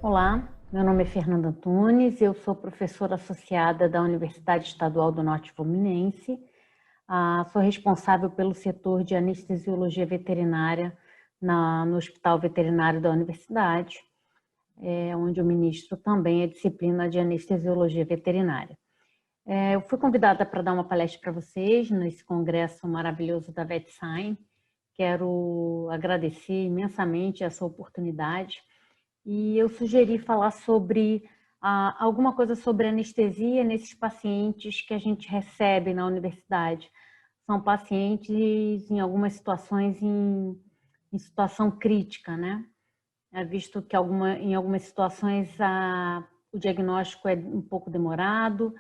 Olá, meu nome é Fernanda Antunes, eu sou professora associada da Universidade Estadual do Norte Fluminense, sou responsável pelo setor de anestesiologia veterinária no Hospital Veterinário da Universidade, onde eu ministro também a disciplina de anestesiologia veterinária. Eu fui convidada para dar uma palestra para vocês nesse congresso maravilhoso da VetSign. Quero agradecer imensamente essa oportunidade e eu sugeri falar sobre alguma coisa sobre anestesia nesses pacientes que a gente recebe na universidade. São pacientes em algumas situações em situação crítica, né? Visto que em algumas situações o diagnóstico é um pouco demorado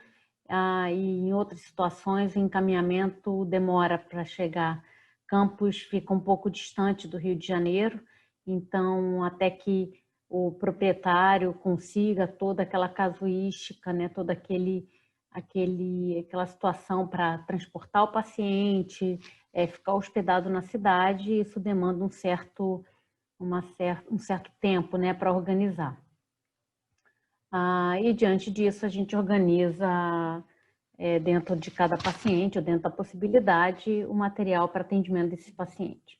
e em outras situações o encaminhamento demora para chegar. Campos fica um pouco distante do Rio de Janeiro, então até que o proprietário consiga toda aquela casuística, né, toda aquela situação para transportar o paciente, ficar hospedado na cidade, isso demanda um certo tempo, né, para organizar. E diante disso a gente organiza dentro de cada paciente, ou dentro da possibilidade, o material para atendimento desse paciente.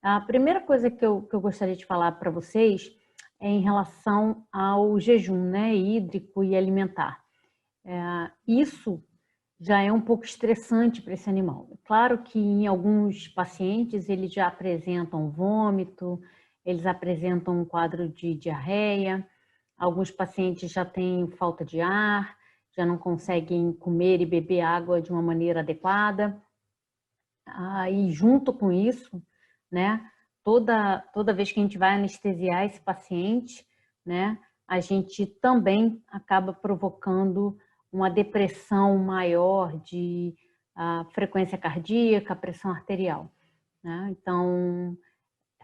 A primeira coisa que eu gostaria de falar para vocês é em relação ao jejum, né, hídrico e alimentar. Isso já é um pouco estressante para esse animal. Claro que em alguns pacientes eles já apresentam vômito, eles apresentam um quadro de diarreia, alguns pacientes já têm falta de ar, já não conseguem comer e beber água de uma maneira adequada. E junto com isso, né, toda vez que a gente vai anestesiar esse paciente, né, a gente também acaba provocando uma depressão maior de frequência cardíaca, pressão arterial, né? Então,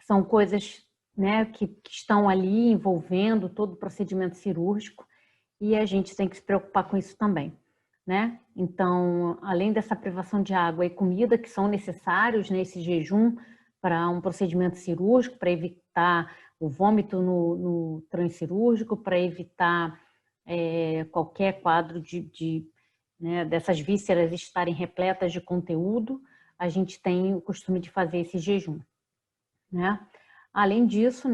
são coisas, né, que estão ali envolvendo todo o procedimento cirúrgico e a gente tem que se preocupar com isso também, né? Então, além dessa privação de água e comida que são necessários nesse jejum para um procedimento cirúrgico, para evitar o vômito no transcirúrgico, para evitar qualquer quadro né, dessas vísceras estarem repletas de conteúdo, a gente tem o costume de fazer esse jejum, né? Além disso,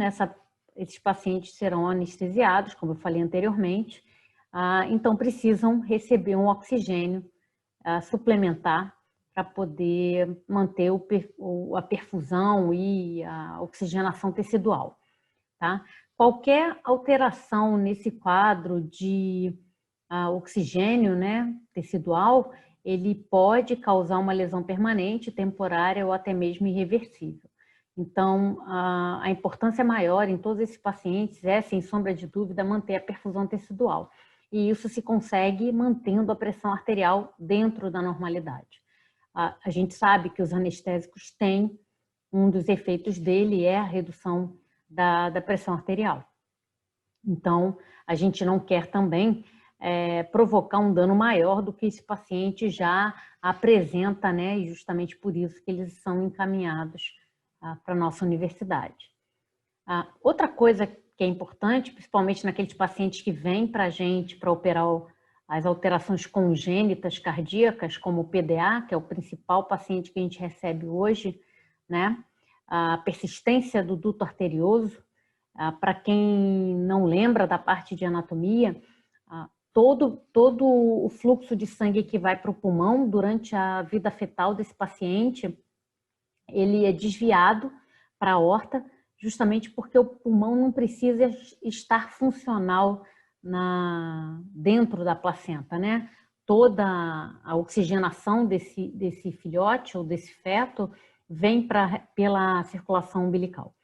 esses pacientes serão anestesiados, como eu falei anteriormente, então precisam receber um oxigênio suplementar para poder manter a perfusão e a oxigenação tecidual, tá? Qualquer alteração nesse quadro de oxigênio, né, tecidual, ele pode causar uma lesão permanente, temporária ou até mesmo irreversível. Então, a importância maior em todos esses pacientes é, sem sombra de dúvida, manter a perfusão tecidual. E isso se consegue mantendo a pressão arterial dentro da normalidade. A gente sabe que os anestésicos têm, um dos efeitos dele é a redução da pressão arterial. Então, a gente não quer também provocar um dano maior do que esse paciente já apresenta, né? E justamente por isso que eles são encaminhados para a nossa universidade. Outra coisa que é importante, principalmente naqueles pacientes que vêm para a gente para operar as alterações congênitas cardíacas, como o PDA, que é o principal paciente que a gente recebe hoje, né? A persistência do duto arterioso. Para quem não lembra da parte de anatomia, todo o fluxo de sangue que vai para o pulmão durante a vida fetal desse paciente, ele é desviado para a aorta, justamente porque o pulmão não precisa estar funcional dentro da placenta, né? Toda a oxigenação desse filhote ou desse feto vem pela circulação umbilical.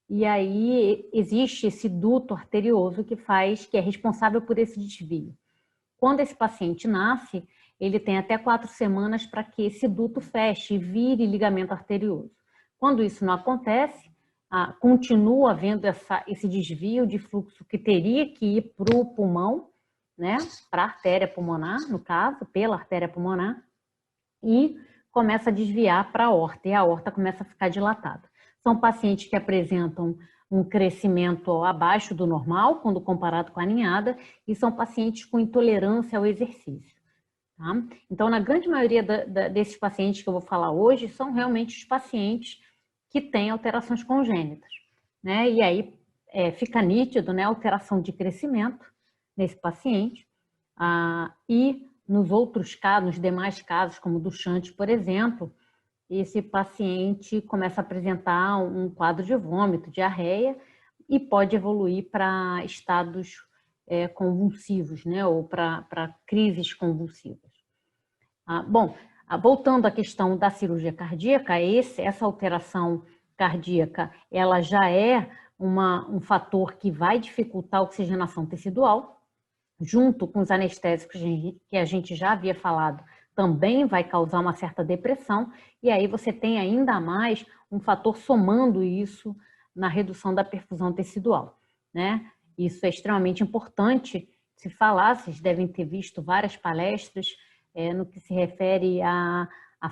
E aí existe esse duto arterioso que é responsável por esse desvio. Quando esse paciente nasce, ele tem até 4 semanas para que esse duto feche e vire ligamento arterioso. Quando isso não acontece, continua havendo esse desvio de fluxo que teria que ir para o pulmão, né, para a artéria pulmonar, no caso, pela artéria pulmonar, e começa a desviar para a aorta, e a aorta começa a ficar dilatada. São pacientes que apresentam um crescimento abaixo do normal, quando comparado com a ninhada, e são pacientes com intolerância ao exercício. Tá? Então, na grande maioria desses pacientes que eu vou falar hoje, são realmente os pacientes que têm alterações congênitas, né? E aí fica nítido, né, a alteração de crescimento nesse paciente, e nos outros casos, nos demais casos, como do Shunt, por exemplo, esse paciente começa a apresentar um quadro de vômito, diarreia, e pode evoluir para estados convulsivos, né, ou para crises convulsivas. Bom, voltando à questão da cirurgia cardíaca, essa alteração cardíaca, ela já é um fator que vai dificultar a oxigenação tecidual, junto com os anestésicos que a gente já havia falado, também vai causar uma certa depressão, e aí você tem ainda mais um fator somando isso na redução da perfusão tecidual, né? Isso é extremamente importante se falar, vocês devem ter visto várias palestras no que se refere à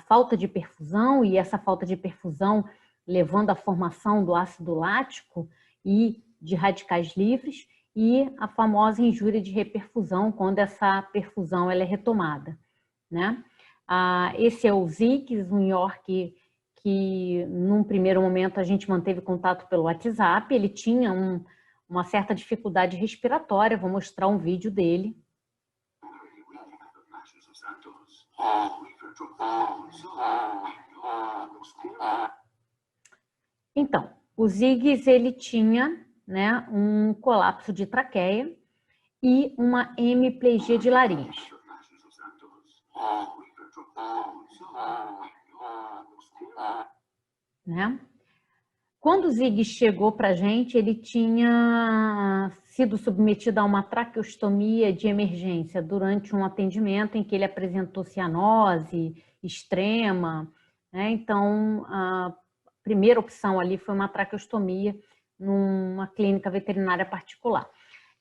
falta de perfusão, e essa falta de perfusão levando à formação do ácido lático e de radicais livres, e a famosa injúria de reperfusão, quando essa perfusão ela é retomada, né? Esse é o Ziggs, um York que, num primeiro momento, a gente manteve contato pelo WhatsApp. Ele tinha uma certa dificuldade respiratória, vou mostrar um vídeo dele. Então, o Ziggs, ele tinha, né, um colapso de traqueia e uma hemiplegia de laringe. Né? Quando o Ziggs chegou para a gente, ele tinha sido submetido a uma traqueostomia de emergência durante um atendimento em que ele apresentou cianose extrema, né? Então, a primeira opção ali foi uma traqueostomia numa clínica veterinária particular.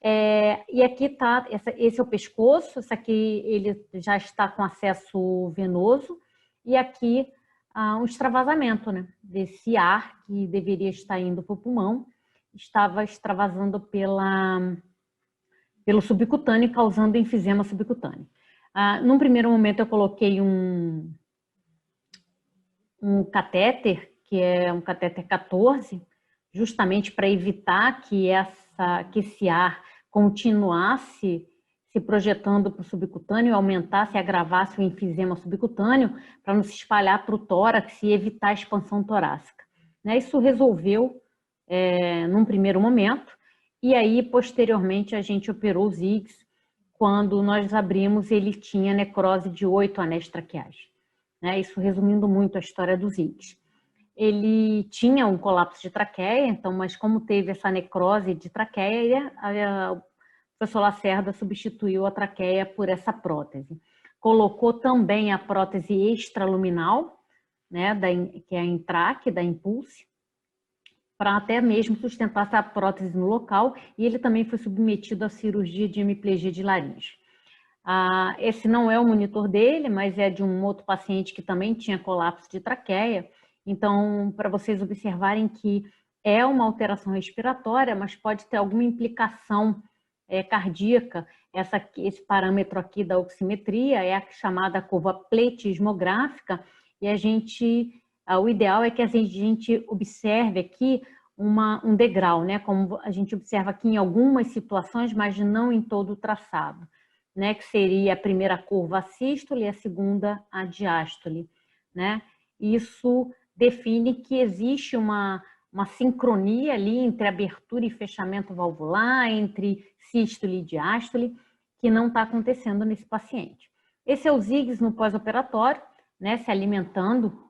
E aqui está, esse é o pescoço, esse aqui ele já está com acesso venoso, e aqui um extravasamento, né, desse ar que deveria estar indo para o pulmão, estava extravasando pelo subcutâneo, causando enfisema subcutâneo. Num primeiro momento eu coloquei um catéter, que é um catéter 14, justamente para evitar que esse ar continuasse se projetando para o subcutâneo, aumentasse e agravasse o enfisema subcutâneo, para não se espalhar para o tórax e evitar a expansão torácica. Isso resolveu num primeiro momento, e aí, posteriormente, a gente operou o Ziggs. Quando nós abrimos, ele tinha necrose de 8 anéis traqueais. Isso resumindo muito a história do Ziggs. Ele tinha um colapso de traqueia, então, mas como teve essa necrose de traqueia, o professor Lacerda substituiu a traqueia por essa prótese. Colocou também a prótese extraluminal, né, que é a Intrac, da Impulse, para até mesmo sustentar essa prótese no local, e ele também foi submetido à cirurgia de hemiplegia de laringe. Esse não é o monitor dele, mas é de um outro paciente que também tinha colapso de traqueia. Então, para vocês observarem que é uma alteração respiratória, mas pode ter alguma implicação cardíaca. Esse parâmetro aqui da oximetria é a chamada curva pletismográfica, e o ideal é que a gente observe aqui um degrau, né? Como a gente observa aqui em algumas situações, mas não em todo o traçado, né? Que seria a primeira curva a sístole e a segunda a diástole, né? Isso define que existe uma sincronia ali entre abertura e fechamento valvular, entre sístole e diástole, que não está acontecendo nesse paciente. Esse é o Ziggs no pós-operatório, né, se alimentando.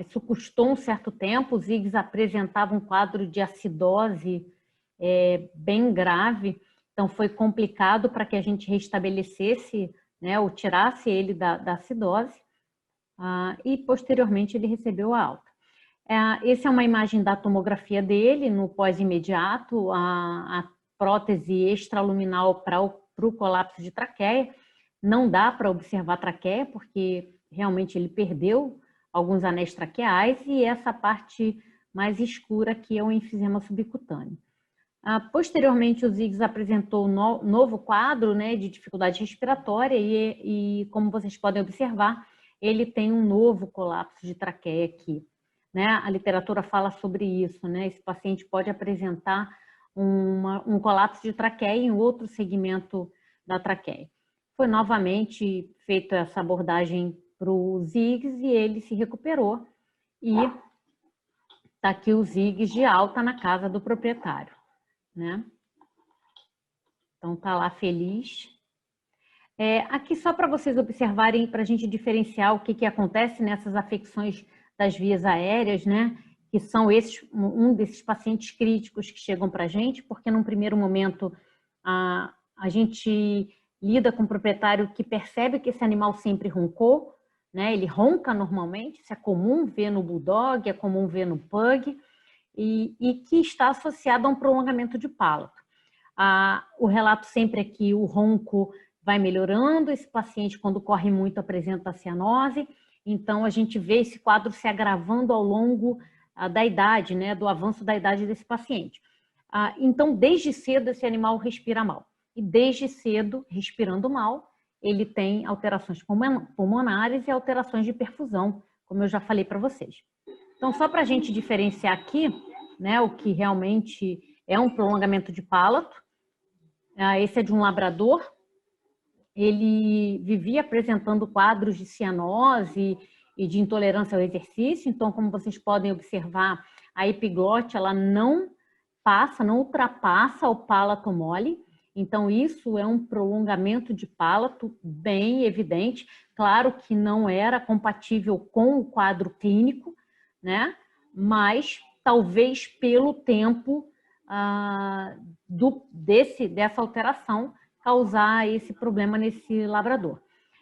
Isso custou um certo tempo. O Ziggs apresentava um quadro de acidose bem grave, então foi complicado para que a gente restabelecesse, né, ou tirasse ele da acidose, e posteriormente ele recebeu a alta. Essa é uma imagem da tomografia dele no pós-imediato, a prótese extraluminal para o colapso de traqueia. Não dá para observar a traqueia, porque realmente ele perdeu alguns anéis traqueais e essa parte mais escura aqui é o enfisema subcutâneo. Posteriormente, o Ziggs apresentou um novo quadro, né, de dificuldade respiratória e, como vocês podem observar, ele tem um novo colapso de traqueia aqui. Né? A literatura fala sobre isso, né? Esse paciente pode apresentar um colapso de traqueia em outro segmento da traqueia. Foi novamente feita essa abordagem para o Ziggs e ele se recuperou e está aqui o Ziggs de alta na casa do proprietário. Né? Então tá lá feliz. Aqui só para vocês observarem, para a gente diferenciar o que acontece nessas afecções das vias aéreas, né? Que são um desses pacientes críticos que chegam para a gente, porque num primeiro momento a gente lida com um proprietário que percebe que esse animal sempre roncou, né? Ele ronca normalmente, isso é comum ver no bulldog, é comum ver no pug, e que está associado a um prolongamento de palato. O relato sempre é que o ronco vai melhorando, esse paciente quando corre muito apresenta a cianose, então a gente vê esse quadro se agravando ao longo da idade, né, do avanço da idade desse paciente. Então, desde cedo esse animal respira mal, e desde cedo, respirando mal, ele tem alterações pulmonares e alterações de perfusão, como eu já falei para vocês. Então, só para a gente diferenciar aqui, né, o que realmente é um prolongamento de palato, esse é de um labrador, ele vivia apresentando quadros de cianose e de intolerância ao exercício, então, como vocês podem observar, a epiglote ela não ultrapassa o palato mole, então isso é um prolongamento de palato bem evidente, claro que não era compatível com o quadro clínico, né? Mas talvez pelo tempo dessa alteração causar esse problema nesse labrador.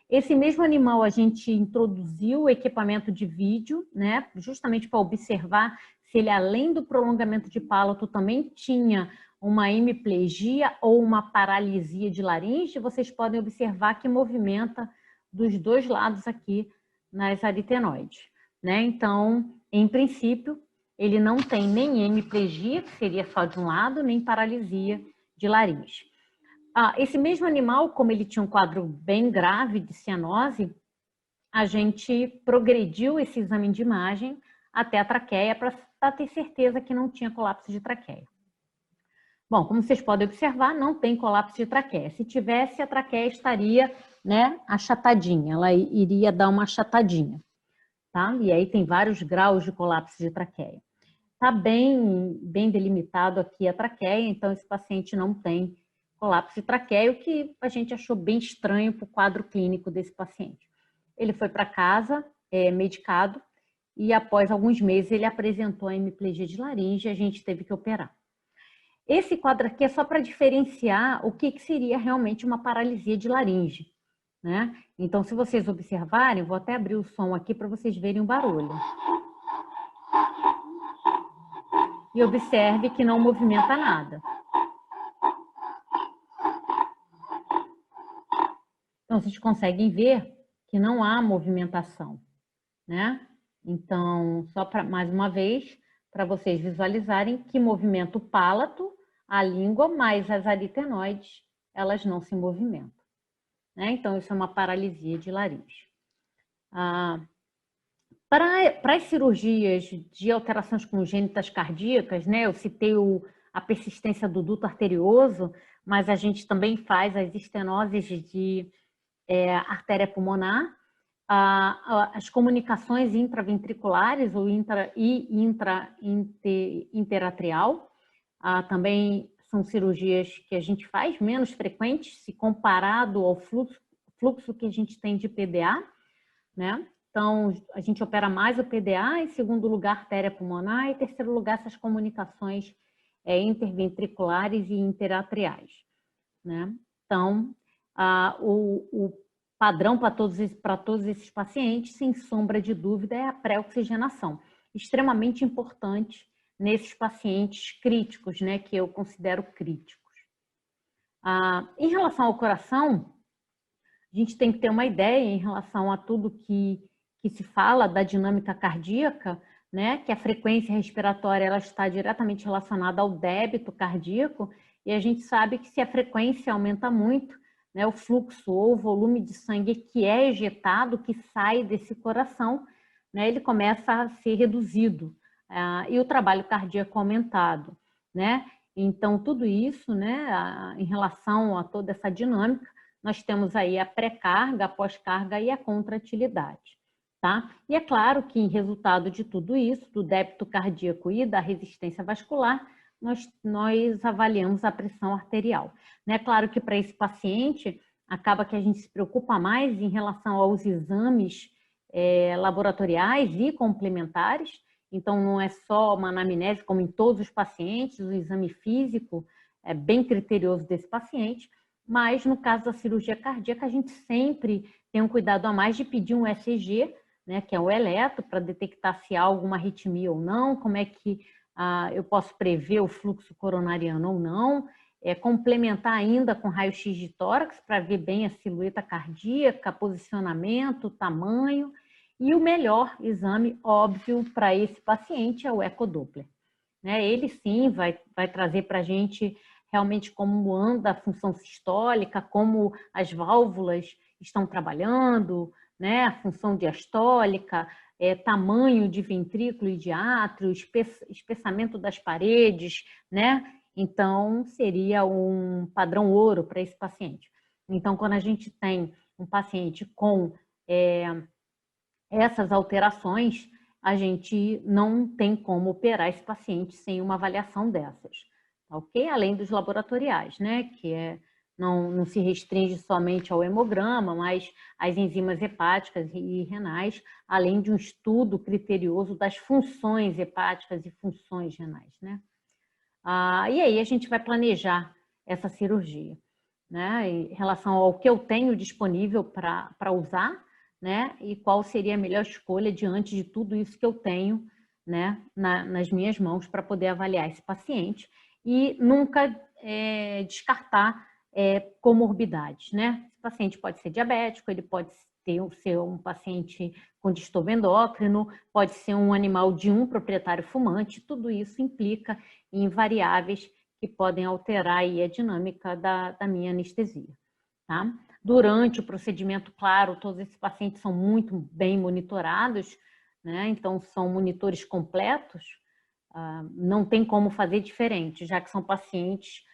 Esse mesmo animal a gente introduziu o equipamento de vídeo, né, justamente para observar se ele, além do prolongamento de palato, também tinha uma hemiplegia ou uma paralisia de laringe. Vocês podem observar que movimenta dos dois lados aqui nas aritenoides, né? Então, em princípio, ele não tem nem hemiplegia, que seria só de um lado, nem paralisia de laringe. Esse mesmo animal, como ele tinha um quadro bem grave de cianose, a gente progrediu esse exame de imagem até a traqueia para ter certeza que não tinha colapso de traqueia. Bom, como vocês podem observar, não tem colapso de traqueia. Se tivesse, a traqueia estaria, né, achatadinha, ela iria dar uma achatadinha, tá? E aí tem vários graus de colapso de traqueia. Está bem delimitado aqui a traqueia, então esse paciente não tem colapso de traqueia, o que a gente achou bem estranho para o quadro clínico desse paciente. Ele foi para casa, medicado, e após alguns meses ele apresentou a hemiplegia de laringe e a gente teve que operar. Esse quadro aqui é só para diferenciar o que seria realmente uma paralisia de laringe, né? Então, se vocês observarem, vou até abrir o som aqui para vocês verem o barulho. E observe que não movimenta nada. Então, vocês conseguem ver que não há movimentação, né? Então, só para mais uma vez, para vocês visualizarem que movimenta o palato, a língua, mas as aritenoides, elas não se movimentam, né? Então, isso é uma paralisia de laringe. Para as cirurgias de alterações congênitas cardíacas, né? Eu citei a persistência do duto arterioso, mas a gente também faz as estenoses de artéria pulmonar, as comunicações intraventriculares ou interatrial, também são cirurgias que a gente faz menos frequentes, se comparado ao fluxo que a gente tem de PDA, né? Então, a gente opera mais o PDA, em segundo lugar, artéria pulmonar, e em terceiro lugar, essas comunicações interventriculares e interatriais, né? Então, o padrão para todos esses pacientes, sem sombra de dúvida, é a pré-oxigenação, extremamente importante nesses pacientes críticos, né, que eu considero críticos. Em relação ao coração, a gente tem que ter uma ideia em relação a tudo que se fala da dinâmica cardíaca, né? Que a frequência respiratória ela está diretamente relacionada ao débito cardíaco, e a gente sabe que se a frequência aumenta muito, né, o fluxo ou o volume de sangue que é ejetado, que sai desse coração, né, ele começa a ser reduzido, e o trabalho cardíaco aumentado, né? Então, tudo isso, né, em relação a toda essa dinâmica, nós temos aí a pré-carga, a pós-carga e a contratilidade. Tá? E é claro que, em resultado de tudo isso, do débito cardíaco e da resistência vascular, nós avaliamos a pressão arterial. É claro que para esse paciente, acaba que a gente se preocupa mais em relação aos exames laboratoriais e complementares, então não é só uma anamnese, como em todos os pacientes, o exame físico é bem criterioso desse paciente, mas no caso da cirurgia cardíaca, a gente sempre tem um cuidado a mais de pedir um ECG, né, que é o eletro, para detectar se há alguma arritmia ou não, como é que eu posso prever o fluxo coronariano ou não, complementar ainda com raio-x de tórax para ver bem a silhueta cardíaca, posicionamento, tamanho, e o melhor exame, óbvio, para esse paciente é o ecodoppler. Né? Ele sim vai trazer para a gente realmente como anda a função sistólica, como as válvulas estão trabalhando, né? A função diastólica, tamanho de ventrículo e de átrio, espessamento das paredes, né? Então, seria um padrão ouro para esse paciente. Então, quando a gente tem um paciente com essas alterações, a gente não tem como operar esse paciente sem uma avaliação dessas, ok? Além dos laboratoriais, né? Que não se restringe somente ao hemograma, mas às enzimas hepáticas e renais, além de um estudo criterioso das funções hepáticas e funções renais, né? E aí a gente vai planejar essa cirurgia, né? Em relação ao que eu tenho disponível para usar, né? E qual seria a melhor escolha diante de tudo isso que eu tenho, né? Nas minhas mãos para poder avaliar esse paciente e nunca descartar comorbidades, né? Esse paciente pode ser diabético, ele pode ser um paciente com distúrbio endócrino, pode ser um animal de um proprietário fumante, tudo isso implica em variáveis que podem alterar aí a dinâmica da minha anestesia, tá? Durante o procedimento, claro, todos esses pacientes são muito bem monitorados, né? Então são monitores completos, não tem como fazer diferente, já que são pacientes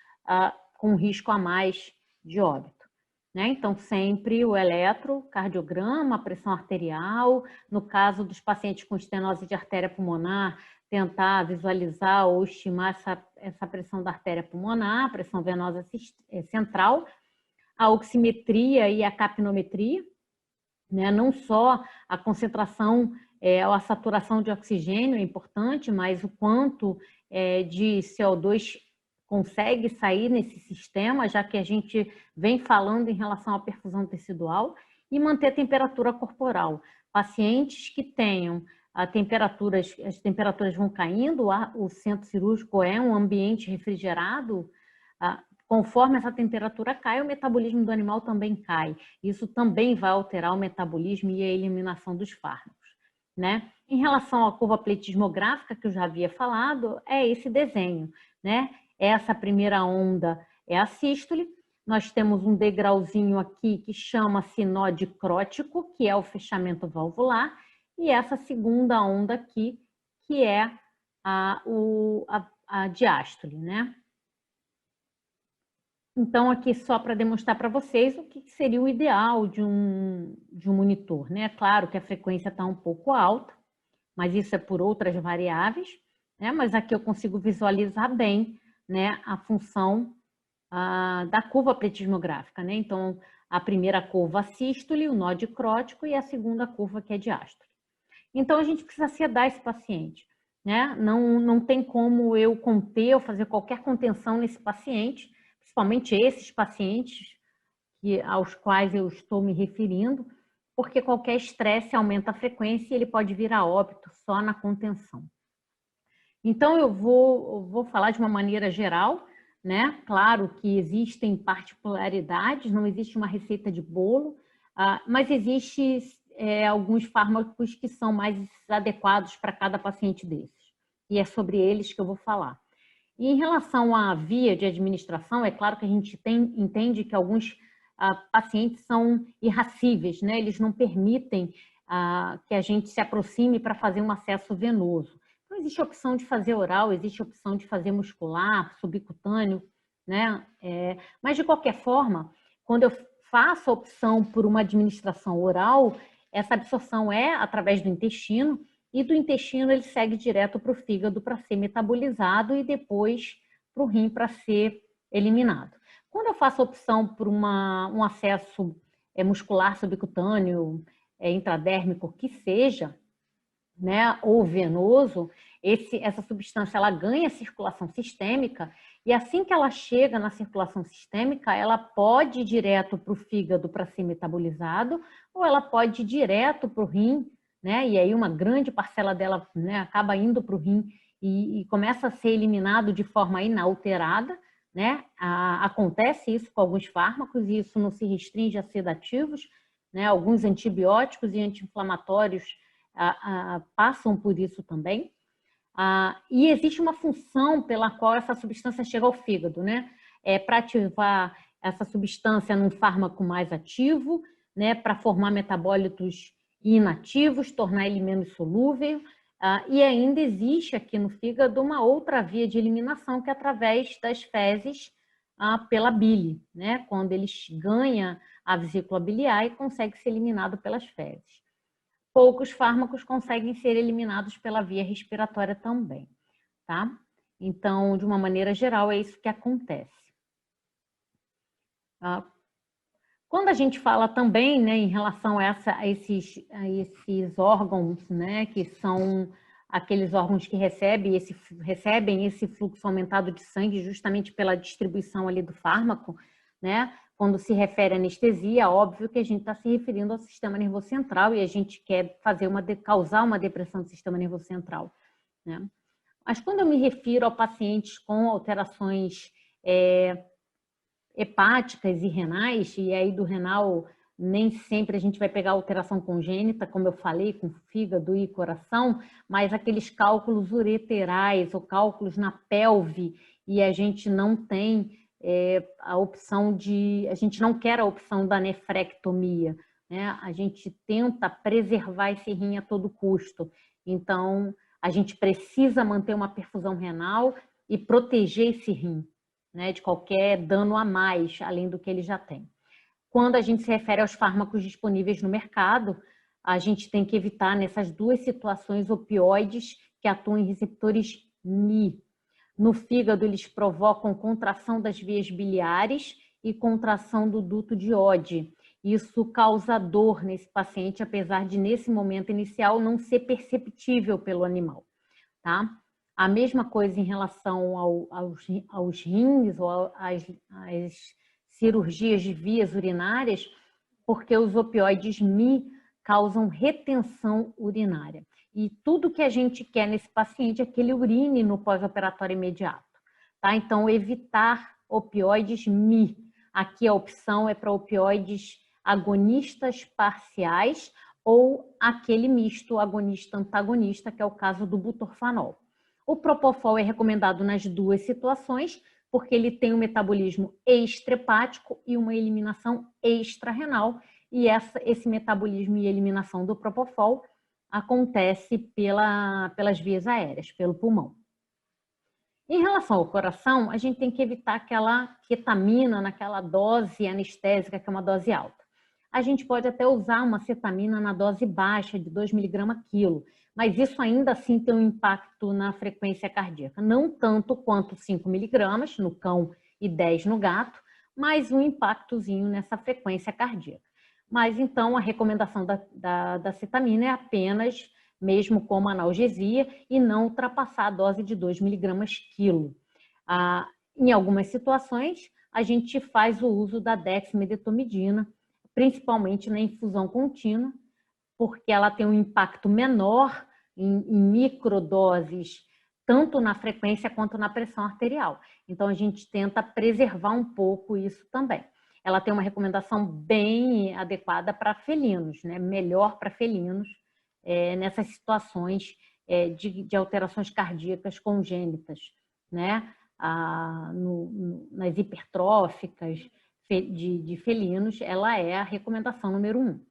com risco a mais de óbito. Né? Então, sempre o eletrocardiograma, a pressão arterial, no caso dos pacientes com estenose de artéria pulmonar, tentar visualizar ou estimar essa pressão da artéria pulmonar, a pressão venosa central, a oximetria e a capnometria, né? Não só a concentração ou a saturação de oxigênio é importante, mas o quanto de CO2 consegue sair nesse sistema, já que a gente vem falando em relação à perfusão tecidual, e manter a temperatura corporal. Pacientes que tenham as temperaturas vão caindo, o centro cirúrgico é um ambiente refrigerado, conforme essa temperatura cai, o metabolismo do animal também cai. Isso também vai alterar o metabolismo e a eliminação dos fármacos, né? Em relação à curva pletismográfica, que eu já havia falado, é esse desenho, né? Essa primeira onda é a sístole. Nós temos um degrauzinho aqui que chama-se nó dicrótico, que é o fechamento valvular, e essa segunda onda aqui, que é a diástole, né? Então, aqui só para demonstrar para vocês o que seria o ideal de um monitor, né? Claro que a frequência está um pouco alta, mas isso é por outras variáveis, né? Mas aqui eu consigo visualizar bem, né, a função da curva pletismográfica, né? Então, a primeira curva, a sístole, o nó dicrótico, e a segunda curva, que é diástole. Então, a gente precisa sedar esse paciente, né? Não tem como eu conter ou fazer qualquer contenção nesse paciente, principalmente esses pacientes aos quais eu estou me referindo, porque qualquer estresse aumenta a frequência e ele pode vir a óbito só na contenção. Então, eu vou falar de uma maneira geral, né? Claro que existem particularidades, não existe uma receita de bolo, Mas existe alguns fármacos que são mais adequados para cada paciente desses. E é sobre eles que eu vou falar. E em relação à via de administração, é claro que a gente entende que alguns pacientes são irracíveis, né? Eles não permitem que a gente se aproxime para fazer um acesso venoso. Então, existe a opção de fazer oral, existe a opção de fazer muscular, subcutâneo, né? Mas, de qualquer forma, quando eu faço a opção por uma administração oral, essa absorção é através do intestino, e do intestino ele segue direto para o fígado para ser metabolizado e depois para o rim para ser eliminado. Quando eu faço a opção por um acesso muscular subcutâneo, intradérmico, que seja, né, ou venoso, essa substância ela ganha circulação sistêmica e assim que ela chega na circulação sistêmica, ela pode ir direto para o fígado para ser metabolizado ou ela pode ir direto para o rim, né, e aí uma grande parcela dela, né, acaba indo para o rim e começa a ser eliminado de forma inalterada, né? Acontece isso com alguns fármacos e isso não se restringe a sedativos, né? Alguns antibióticos e anti-inflamatórios passam por isso também. E existe uma função pela qual essa substância chega ao fígado, né? Para ativar essa substância num fármaco mais ativo, né? Para formar metabólitos inativos, tornar ele menos solúvel. E ainda existe aqui no fígado uma outra via de eliminação que é através das fezes pela bile, né? Quando ele ganha a vesícula biliar e consegue ser eliminado pelas fezes. Poucos fármacos conseguem ser eliminados pela via respiratória também, tá? Então, de uma maneira geral, é isso que acontece. Quando a gente fala também, né, em relação a esses órgãos, né, que são aqueles órgãos que recebem esse fluxo aumentado de sangue justamente pela distribuição ali do fármaco, né? Quando se refere à anestesia, óbvio que a gente está se referindo ao sistema nervoso central e a gente quer causar uma depressão do sistema nervoso central, né? Mas quando eu me refiro a pacientes com alterações hepáticas e renais, e aí do renal nem sempre a gente vai pegar alteração congênita, como eu falei, com fígado e coração, mas aqueles cálculos ureterais ou cálculos na pelve, e a gente não tem a opção a gente não quer a opção da nefrectomia, né? A gente tenta preservar esse rim a todo custo. Então, a gente precisa manter uma perfusão renal e proteger esse rim, né, de qualquer dano a mais, além do que ele já tem. Quando a gente se refere aos fármacos disponíveis no mercado, a gente tem que evitar nessas duas situações opioides que atuam em receptores Mi. No fígado, eles provocam contração das vias biliares e contração do duto de Oddi. Isso causa dor nesse paciente, apesar de, nesse momento inicial, não ser perceptível pelo animal, tá? A mesma coisa em relação aos rins ou às cirurgias de vias urinárias, porque os opioides Mi causam retenção urinária. E tudo que a gente quer nesse paciente é que ele urine no pós-operatório imediato, tá? Então, evitar opioides Mi. Aqui a opção é para opioides agonistas parciais ou aquele misto agonista-antagonista, que é o caso do butorfanol. O propofol é recomendado nas duas situações, porque ele tem um metabolismo extrahepático e uma eliminação extrarrenal, e esse metabolismo e eliminação do propofol acontece pelas vias aéreas, pelo pulmão. Em relação ao coração, a gente tem que evitar aquela ketamina naquela dose anestésica, que é uma dose alta. A gente pode até usar uma cetamina na dose baixa, de 2 mg/kg, mas isso ainda assim tem um impacto na frequência cardíaca. Não tanto quanto 5 mg no cão e 10 no gato, mas um impactozinho nessa frequência cardíaca. Mas então a recomendação da cetamina é apenas mesmo como analgesia e não ultrapassar a dose de 2 mg/kg. Em algumas situações, a gente faz o uso da dexmedetomidina, principalmente na infusão contínua, porque ela tem um impacto menor em microdoses, tanto na frequência quanto na pressão arterial. Então, a gente tenta preservar um pouco isso também. ela tem uma recomendação bem adequada para felinos, né? Melhor para felinos nessas situações de alterações cardíacas congênitas, né? Nas hipertróficas de felinos, ela é a recomendação número 1.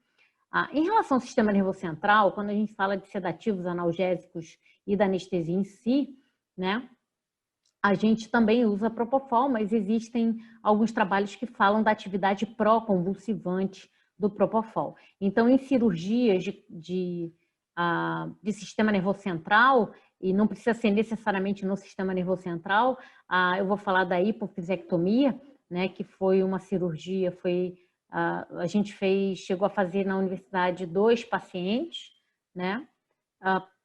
Em relação ao sistema nervoso central, quando a gente fala de sedativos, analgésicos e da anestesia em si, né? A gente também usa Propofol, mas existem alguns trabalhos que falam da atividade pró-convulsivante do Propofol. Então, em cirurgias de sistema nervoso central, e não precisa ser necessariamente no sistema nervoso central, eu vou falar da hipofisectomia, né, que foi uma cirurgia, a gente chegou a fazer na universidade 2 pacientes, né?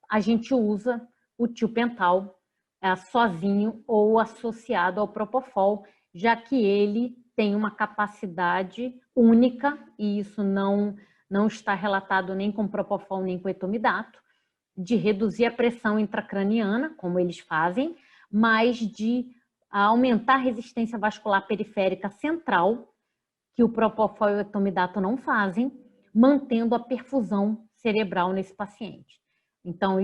A gente usa o tiopental sozinho ou associado ao Propofol, já que ele tem uma capacidade única, e isso não está relatado nem com Propofol nem com etomidato, de reduzir a pressão intracraniana, como eles fazem, mas de aumentar a resistência vascular periférica central, que o Propofol e o etomidato não fazem, mantendo a perfusão cerebral nesse paciente. Então,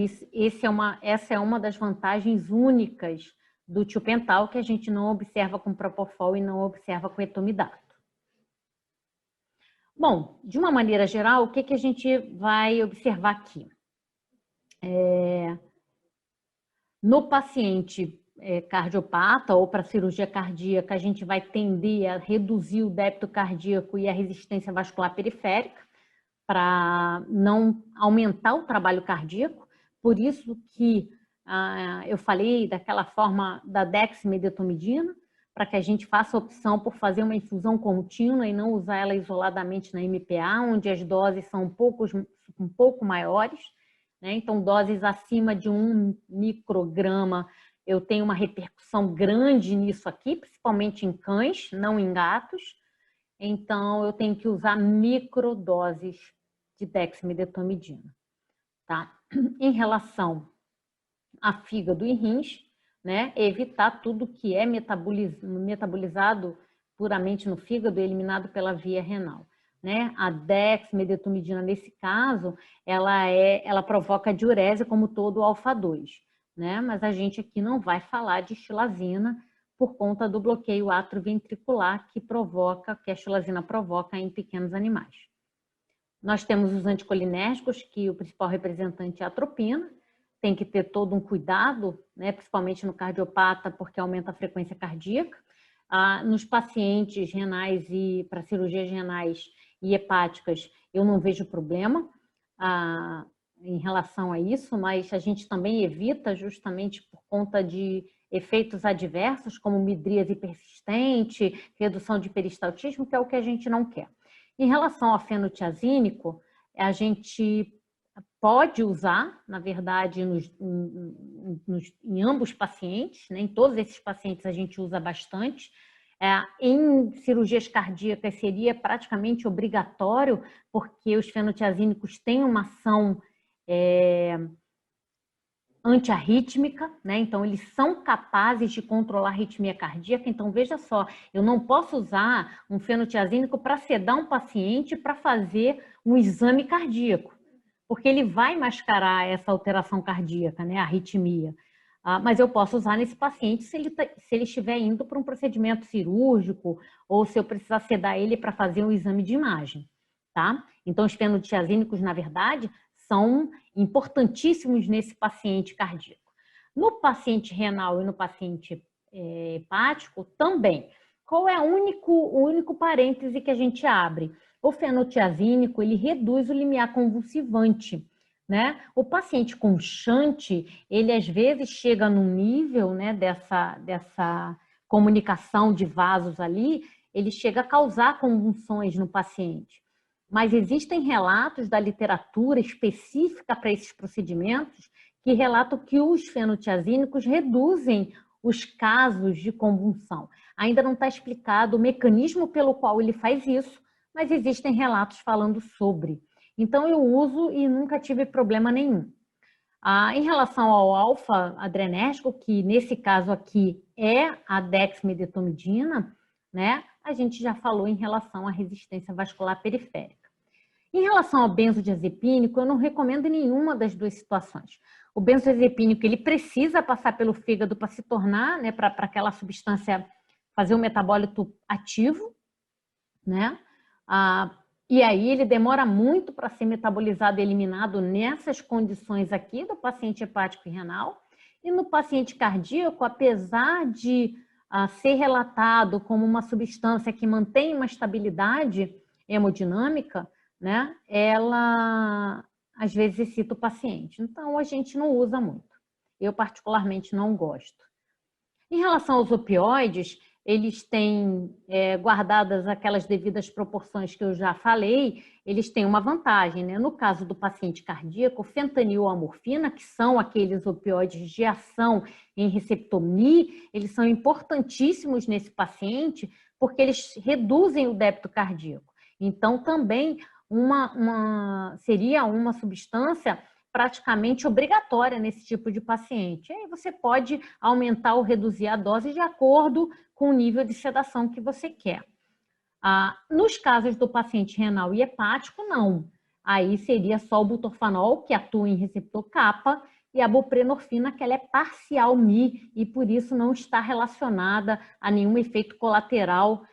essa é uma das vantagens únicas do tiopental que a gente não observa com Propofol e não observa com etomidato. Bom, de uma maneira geral, o que a gente vai observar aqui? No paciente cardiopata ou para cirurgia cardíaca, a gente vai tender a reduzir o débito cardíaco e a resistência vascular periférica para não aumentar o trabalho cardíaco. Por isso que eu falei daquela forma da dexmedetomidina, para que a gente faça a opção por fazer uma infusão contínua e não usar ela isoladamente na MPA, onde as doses são um pouco maiores, né? Então, doses acima de 1 micrograma, eu tenho uma repercussão grande nisso aqui, principalmente em cães, não em gatos. Então, eu tenho que usar microdoses de dexmedetomidina, tá? Em relação a fígado e rins, né, evitar tudo que é metabolizado puramente no fígado e eliminado pela via renal, né? A dexmedetomidina, nesse caso, ela provoca diurese como todo o alfa-2, né? Mas a gente aqui não vai falar de xilazina por conta do bloqueio atrioventricular que a xilazina provoca em pequenos animais. Nós temos os anticolinérgicos, que o principal representante é a atropina. Tem que ter todo um cuidado, né, principalmente no cardiopata, porque aumenta a frequência cardíaca. Nos pacientes renais e para cirurgias renais e hepáticas, eu não vejo problema em relação a isso, mas a gente também evita justamente por conta de efeitos adversos, como midríase persistente, redução de peristaltismo, que é o que a gente não quer. Em relação ao fenotiazínico, a gente pode usar, na verdade, em ambos pacientes, né? Em todos esses pacientes a gente usa bastante. Em cirurgias cardíacas seria praticamente obrigatório, porque os fenotiazínicos têm uma ação antiarrítmica, né? Então eles são capazes de controlar a arritmia cardíaca. Então veja só, eu não posso usar um fenotiazínico para sedar um paciente para fazer um exame cardíaco, porque ele vai mascarar essa alteração cardíaca, né, a arritmia. Mas eu posso usar nesse paciente se ele estiver indo para um procedimento cirúrgico ou se eu precisar sedar ele para fazer um exame de imagem, tá? Então, os fenotiazínicos, na verdade, são importantíssimos nesse paciente cardíaco. No paciente renal e no paciente hepático, também. Qual é o único parêntese que a gente abre? O fenotiazínico, ele reduz o limiar convulsivante, né? O paciente com shunt, ele às vezes chega num nível, né, dessa comunicação de vasos ali, ele chega a causar convulsões no paciente. Mas existem relatos da literatura específica para esses procedimentos que relatam que os fenotiazínicos reduzem os casos de convulsão. Ainda não está explicado o mecanismo pelo qual ele faz isso, mas existem relatos falando sobre. Então, eu uso e nunca tive problema nenhum. Em relação ao alfa-adrenérgico, que nesse caso aqui é a dexmedetomidina, né? a gente já falou em relação à resistência vascular periférica. Em relação ao benzodiazepínico, eu não recomendo nenhuma das duas situações. O benzodiazepínico, ele precisa passar pelo fígado para se tornar, né, para aquela substância fazer o metabólito ativo, né? E aí ele demora muito para ser metabolizado e eliminado nessas condições aqui do paciente hepático e renal. E no paciente cardíaco, apesar de ser relatado como uma substância que mantém uma estabilidade hemodinâmica, né, ela às vezes excita o paciente. Então, a gente não usa muito. Eu, particularmente, não gosto. Em relação aos opioides, eles têm, guardadas aquelas devidas proporções que eu já falei, eles têm uma vantagem, né? No caso do paciente cardíaco, o fentanil ou a morfina, que são aqueles opioides de ação em receptor MI, eles são importantíssimos nesse paciente porque eles reduzem o débito cardíaco. Então, também seria uma substância praticamente obrigatória nesse tipo de paciente. Aí você pode aumentar ou reduzir a dose de acordo com o nível de sedação que você quer. Nos casos do paciente renal e hepático, não. Aí seria só o butorfanol, que atua em receptor kappa, e a buprenorfina, que ela é parcial MI, e por isso não está relacionada a nenhum efeito colateral,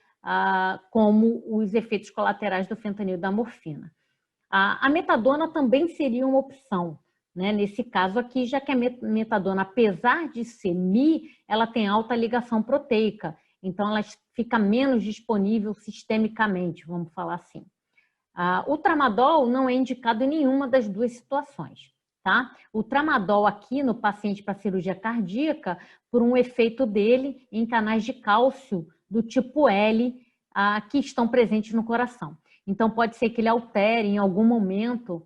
como os efeitos colaterais do fentanil e da morfina. A metadona também seria uma opção, né? Nesse caso aqui, já que a metadona, apesar de ser MI, ela tem alta ligação proteica, então ela fica menos disponível sistemicamente, vamos falar assim. O tramadol não é indicado em nenhuma das duas situações, tá? O tramadol aqui no paciente para cirurgia cardíaca, por um efeito dele em canais de cálcio do tipo L, que estão presentes no coração. Então, pode ser que ele altere em algum momento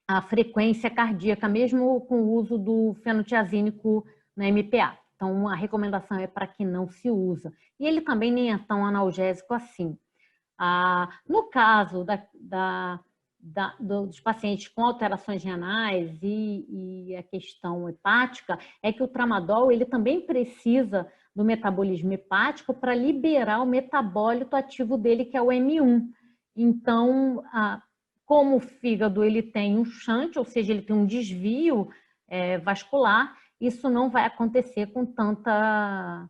a frequência cardíaca, mesmo com o uso do fenotiazínico na MPA. Então, a recomendação é para que não se usa. E ele também nem é tão analgésico assim. No caso dos pacientes com alterações renais e a questão hepática, é que o tramadol ele também precisa do metabolismo hepático para liberar o metabólito ativo dele, que é o M1. Então, como o fígado ele tem um shunt, ou seja, ele tem um desvio vascular, isso não vai acontecer com tanta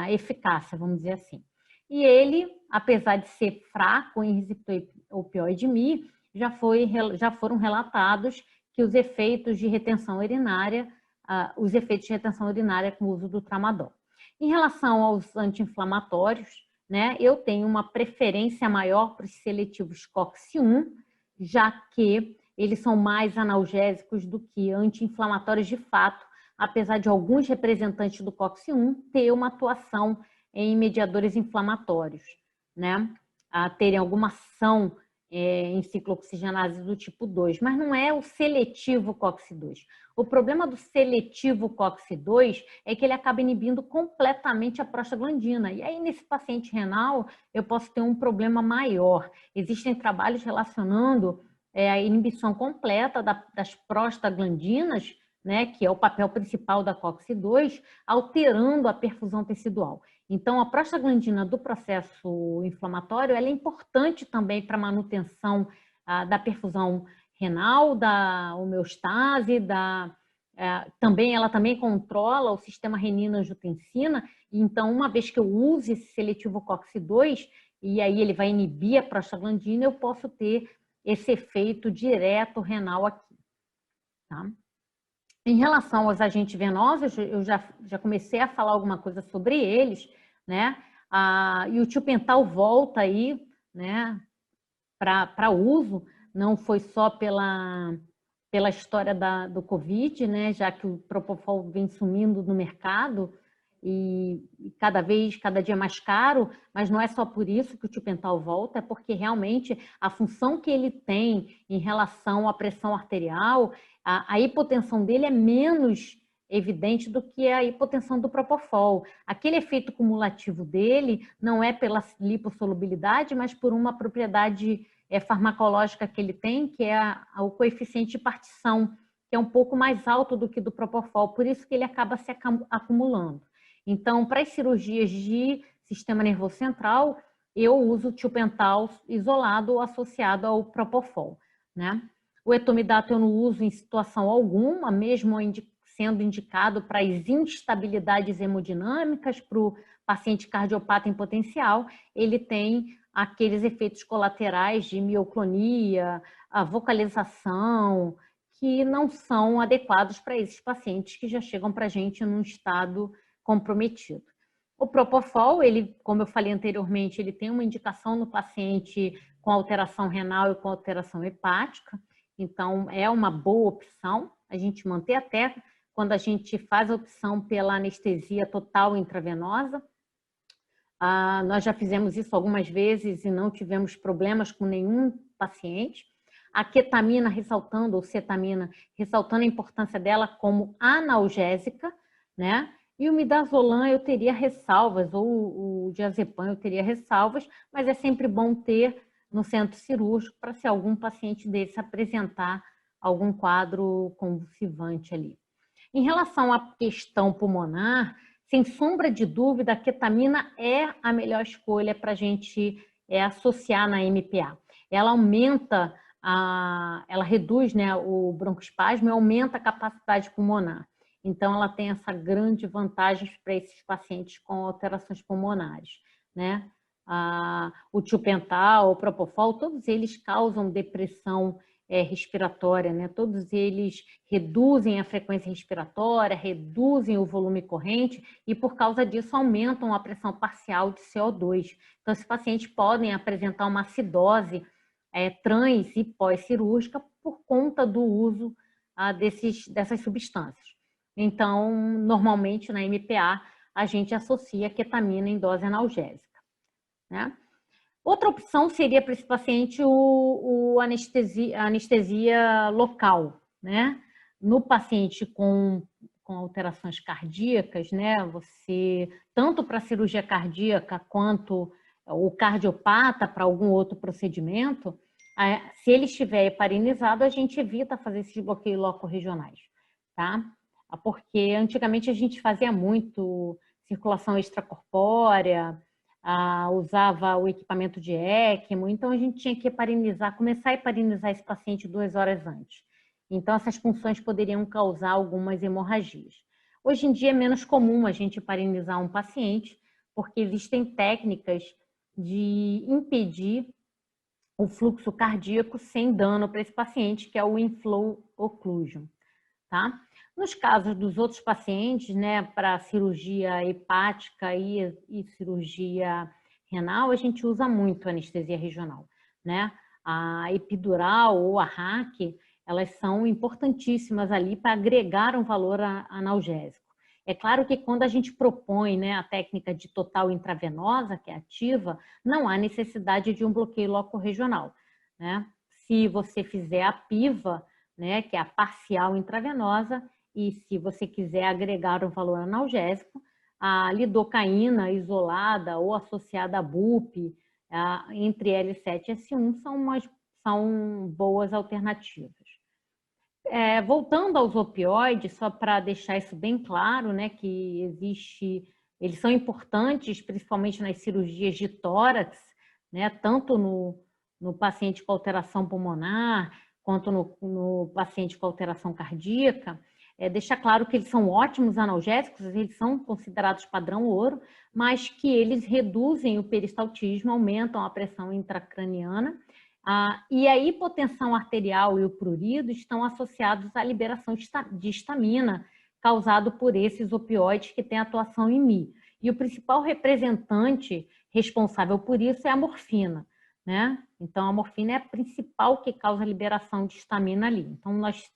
eficácia, vamos dizer assim. E ele, apesar de ser fraco em receptor opioide MI, já foram relatados que os efeitos de retenção urinária, com o uso do tramadol. Em relação aos anti-inflamatórios, né, eu tenho uma preferência maior para os seletivos COX-1, já que eles são mais analgésicos do que anti-inflamatórios de fato, apesar de alguns representantes do COX-1 ter uma atuação em mediadores inflamatórios, né, terem alguma ação em ciclooxigenase do tipo 2, mas não é o seletivo COX-2. O problema do seletivo COX-2 é que ele acaba inibindo completamente a prostaglandina. E aí, nesse paciente renal, eu posso ter um problema maior. Existem trabalhos relacionando a inibição completa das prostaglandinas, né, que é o papel principal da COX-2, alterando a perfusão tecidual. Então, a prostaglandina do processo inflamatório ela é importante também para a manutenção da perfusão renal, da homeostase, ela também controla o sistema renina-angiotensina. Então, uma vez que eu use esse seletivo COX-2, e aí ele vai inibir a prostaglandina, eu posso ter esse efeito direto renal aqui. Tá? Em relação aos agentes venosos, eu já comecei a falar alguma coisa sobre eles, né? E o tiopental volta aí, né, para uso, não foi só pela história do Covid, né, já que o Propofol vem sumindo no mercado e cada dia mais caro, mas não é só por isso que o tiopental volta, é porque realmente a função que ele tem em relação à pressão arterial, a hipotensão dele é menos evidente do que a hipotensão do Propofol. Aquele efeito cumulativo dele não é pela lipossolubilidade, mas por uma propriedade farmacológica que ele tem, que é o coeficiente de partição, que é um pouco mais alto do que do Propofol, por isso que ele acaba se acumulando. Então, para as cirurgias de sistema nervoso central, eu uso o tiopental isolado ou associado ao propofol, né? O etomidato eu não uso em situação alguma, mesmo sendo indicado para as instabilidades hemodinâmicas, para o paciente cardiopata em potencial, ele tem aqueles efeitos colaterais de mioclonia, a vocalização, que não são adequados para esses pacientes que já chegam para a gente num estado comprometido. O propofol, ele, como eu falei anteriormente, ele tem uma indicação no paciente com alteração renal e com alteração hepática, então é uma boa opção a gente manter até quando a gente faz a opção pela anestesia total intravenosa. Nós já fizemos isso algumas vezes e não tivemos problemas com nenhum paciente. A ketamina ressaltando, ou cetamina, ressaltando a importância dela como analgésica, né? E o midazolam eu teria ressalvas, ou o diazepam eu teria ressalvas, mas é sempre bom ter no centro cirúrgico para se algum paciente desse apresentar algum quadro convulsivante ali. Em relação à questão pulmonar, sem sombra de dúvida, a ketamina é a melhor escolha para a gente associar na MPA. Ela aumenta, ela reduz, né, o broncoespasmo e aumenta a capacidade pulmonar. Então, ela tem essa grande vantagem para esses pacientes com alterações pulmonares, né? O tiopental, o propofol, todos eles causam depressão respiratória, né? Todos eles reduzem a frequência respiratória, reduzem o volume corrente e, por causa disso, aumentam a pressão parcial de CO2. Então, esses pacientes podem apresentar uma acidose trans e pós-cirúrgica por conta do uso dessas substâncias. Então, normalmente, na MPA, a gente associa a ketamina em dose analgésica, né? Outra opção seria para esse paciente a anestesia local, né? No paciente com alterações cardíacas, né? Você, tanto para cirurgia cardíaca quanto o cardiopata para algum outro procedimento, se ele estiver heparinizado, a gente evita fazer esses bloqueios locorregionais, tá? Porque antigamente a gente fazia muito circulação extracorpórea, usava o equipamento de ECMO, então a gente tinha que heparinizar, começar a heparinizar esse paciente 2 horas antes. Então essas funções poderiam causar algumas hemorragias. Hoje em dia é menos comum a gente heparinizar um paciente, porque existem técnicas de impedir o fluxo cardíaco sem dano para esse paciente, que é o inflow occlusion, tá? Nos casos dos outros pacientes, né, para cirurgia hepática e cirurgia renal, a gente usa muito anestesia regional, né? A epidural ou a RAC, elas são importantíssimas ali para agregar um valor analgésico. É claro que quando a gente propõe, né, a técnica de total intravenosa, que é ativa, não há necessidade de um bloqueio locorregional, né? Se você fizer a PIVA, né, que é a parcial intravenosa, e se você quiser agregar um valor analgésico, a lidocaína isolada ou associada a BUP, entre L7 e S1, são boas alternativas. Voltando aos opioides, só para deixar isso bem claro, né, que eles são importantes, principalmente nas cirurgias de tórax, né, tanto no paciente com alteração pulmonar, quanto no paciente com alteração cardíaca. Deixar claro que eles são ótimos analgésicos, eles são considerados padrão ouro, mas que eles reduzem o peristaltismo, aumentam a pressão intracraniana, e a hipotensão arterial e o prurido estão associados à liberação de histamina causado por esses opioides que têm atuação em Mi. E o principal representante responsável por isso é a morfina, né? Então, a morfina é a principal que causa a liberação de histamina ali. Então, nós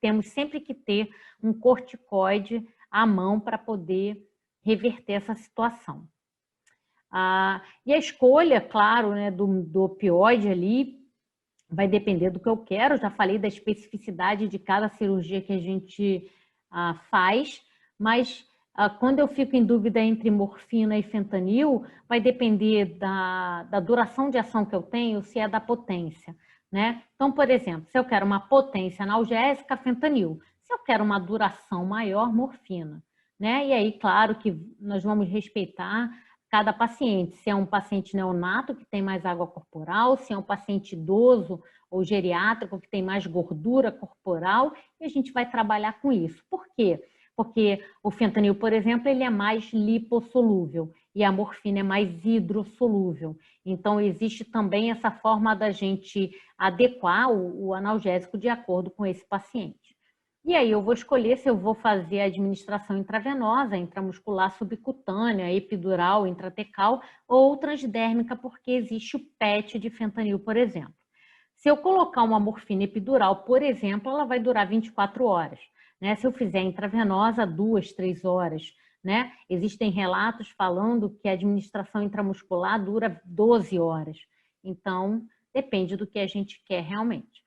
temos sempre que ter um corticoide à mão para poder reverter essa situação. E a escolha, claro, né, do opioide ali vai depender do que eu quero. Já falei da especificidade de cada cirurgia que a gente faz, mas quando eu fico em dúvida entre morfina e fentanil, vai depender da duração de ação que eu tenho, se é da potência, né? Então, por exemplo, se eu quero uma potência analgésica, fentanil. Se eu quero uma duração maior, morfina, né? E aí, claro que nós vamos respeitar cada paciente, se é um paciente neonato que tem mais água corporal, se é um paciente idoso ou geriátrico que tem mais gordura corporal, e a gente vai trabalhar com isso. Por quê? Porque o fentanil, por exemplo, ele é mais lipossolúvel e a morfina é mais hidrossolúvel. Então, existe também essa forma da gente adequar o analgésico de acordo com esse paciente. E aí eu vou escolher se eu vou fazer a administração intravenosa, intramuscular, subcutânea, epidural, intratecal ou transdérmica, porque existe o PET de fentanil, por exemplo. Se eu colocar uma morfina epidural, por exemplo, ela vai durar 24 horas. Né? Se eu fizer intravenosa, 2, 3 horas. Né? Existem relatos falando que a administração intramuscular dura 12 horas. Então, depende do que a gente quer realmente.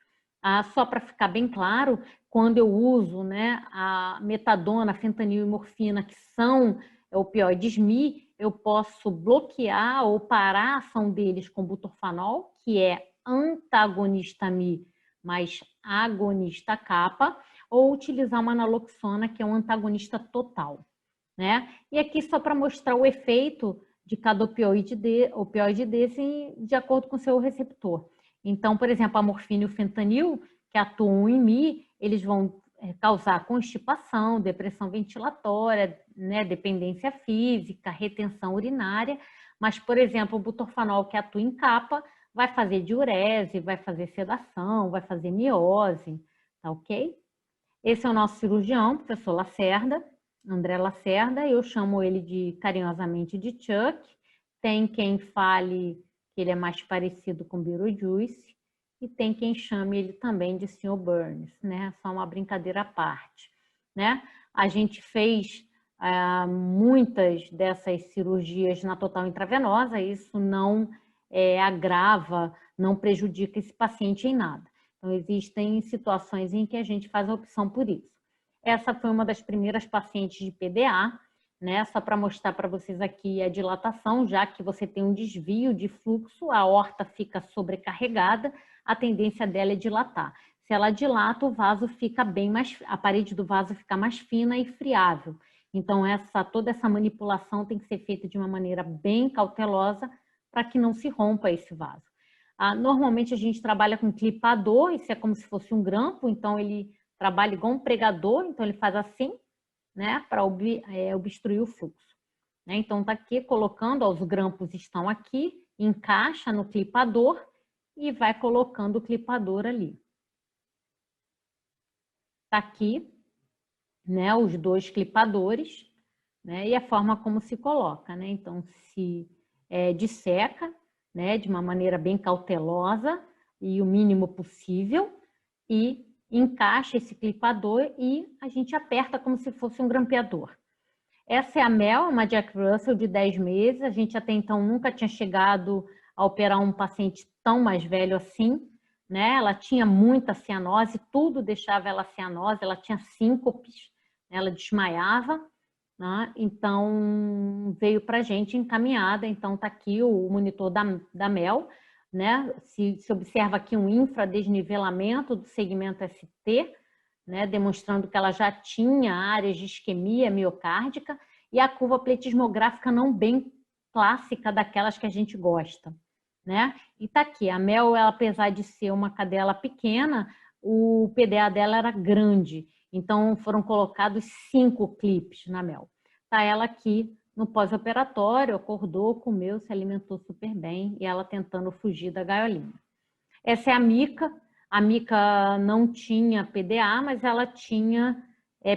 Só para ficar bem claro, quando eu uso, né, a metadona, fentanil e morfina, que são opioides Mi, eu posso bloquear ou parar a ação deles com butorfanol, que é antagonista Mi, mas agonista kappa, ou utilizar uma naloxona, que é um antagonista total. Né? E aqui só para mostrar o efeito de cada opioide desse de acordo com o seu receptor. Então, por exemplo, a morfina e o fentanil, que atuam em Mi, eles vão causar constipação, depressão ventilatória, né, dependência física, retenção urinária, mas, por exemplo, o butorfanol, que atua em kappa, vai fazer diurese, vai fazer sedação, vai fazer miose, tá ok? Esse é o nosso cirurgião, professor Lacerda, André Lacerda, eu chamo ele carinhosamente de Chuck. Tem quem fale que ele é mais parecido com Beetlejuice e tem quem chame ele também de Sr. Burns, né? Só uma brincadeira à parte, né? A gente fez muitas dessas cirurgias na total intravenosa, isso não agrava, não prejudica esse paciente em nada. Então, existem situações em que a gente faz a opção por isso. Essa foi uma das primeiras pacientes de PDA, né? Só para mostrar para vocês aqui a dilatação, já que você tem um desvio de fluxo, a aorta fica sobrecarregada, a tendência dela é dilatar. Se ela dilata, o vaso fica bem mais, a parede do vaso fica mais fina e friável. Então, toda essa manipulação tem que ser feita de uma maneira bem cautelosa para que não se rompa esse vaso. Normalmente a gente trabalha com clipador, isso é como se fosse um grampo, então ele trabalha igual um pregador, então ele faz assim, né, para obstruir o fluxo. Né? Então tá aqui colocando, os grampos estão aqui, encaixa no clipador e vai colocando o clipador ali. Tá aqui, né, os 2 clipadores, né, e a forma como se coloca, né? Então se disseca, né, de uma maneira bem cautelosa e o mínimo possível e encaixa esse clipador e a gente aperta como se fosse um grampeador. Essa é a Mel, uma Jack Russell de 10 meses. A gente até então nunca tinha chegado a operar um paciente tão mais velho assim, né? Ela tinha muita cianose, tudo deixava ela cianose, ela tinha síncopes, ela desmaiava, né? Então veio para a gente encaminhada. Então tá aqui o monitor da Mel. Né? Se observa aqui um infradesnivelamento do segmento ST, né? Demonstrando que ela já tinha áreas de isquemia miocárdica e a curva pletismográfica não bem clássica daquelas que a gente gosta. Né? E tá aqui, a Mel, ela, apesar de ser uma cadela pequena, o PDA dela era grande, então foram colocados 5 clipes na Mel. Tá ela aqui no pós-operatório, acordou, comeu, se alimentou super bem e ela tentando fugir da gaiolinha. Essa é a Mica. A Mica não tinha PDA, mas ela tinha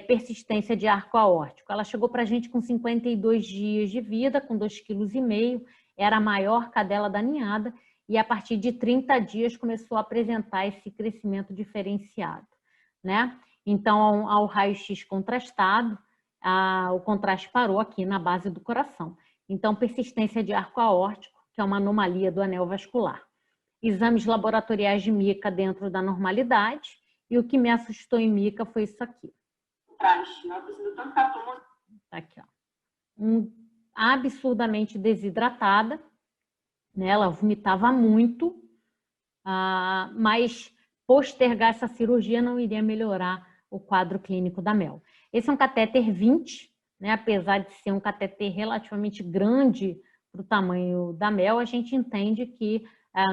persistência de arco aórtico. Ela chegou para a gente com 52 dias de vida, com 2,5 kg, era a maior cadela da ninhada e a partir de 30 dias começou a apresentar esse crescimento diferenciado. Né? Então, ao raio-x contrastado, o contraste parou aqui na base do coração. Então, persistência de arco aórtico, que é uma anomalia do anel vascular. Exames laboratoriais de Mica dentro da normalidade, e o que me assustou em Mica foi isso aqui. Tá aqui, ó. Absurdamente desidratada, né? Ela vomitava muito, mas postergar essa cirurgia não iria melhorar o quadro clínico da Mel. Esse é um catéter 20, né? Apesar de ser um catéter relativamente grande para o tamanho da mel, a gente entende que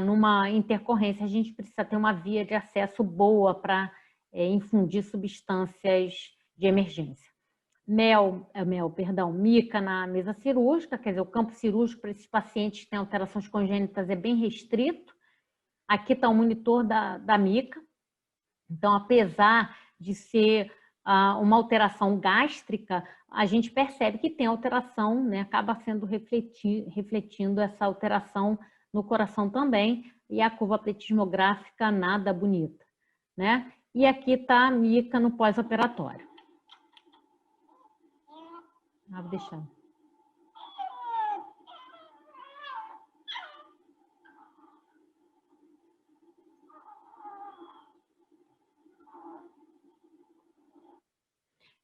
numa intercorrência a gente precisa ter uma via de acesso boa para infundir substâncias de emergência. Mica na mesa cirúrgica, quer dizer, o campo cirúrgico para esses pacientes que têm alterações congênitas é bem restrito. Aqui está o monitor da mica. Então, apesar de ser uma alteração gástrica, a gente percebe que tem alteração, né? Acaba sendo refletindo essa alteração no coração também, e a curva pletismográfica nada bonita, né? E aqui está a mica no pós-operatório. Vou deixar.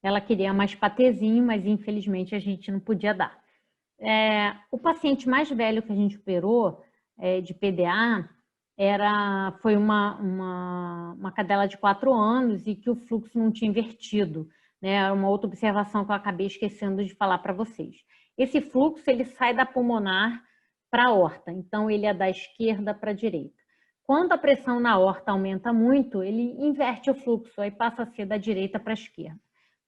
Ela queria mais patezinho, mas infelizmente a gente não podia dar. O paciente mais velho que a gente operou de PDA foi uma cadela de 4 anos e que o fluxo não tinha invertido, né? Uma outra observação que eu acabei esquecendo de falar para vocês. Esse fluxo ele sai da pulmonar para a aorta, então ele é da esquerda para a direita. Quando a pressão na aorta aumenta muito, ele inverte o fluxo, aí passa a ser da direita para a esquerda.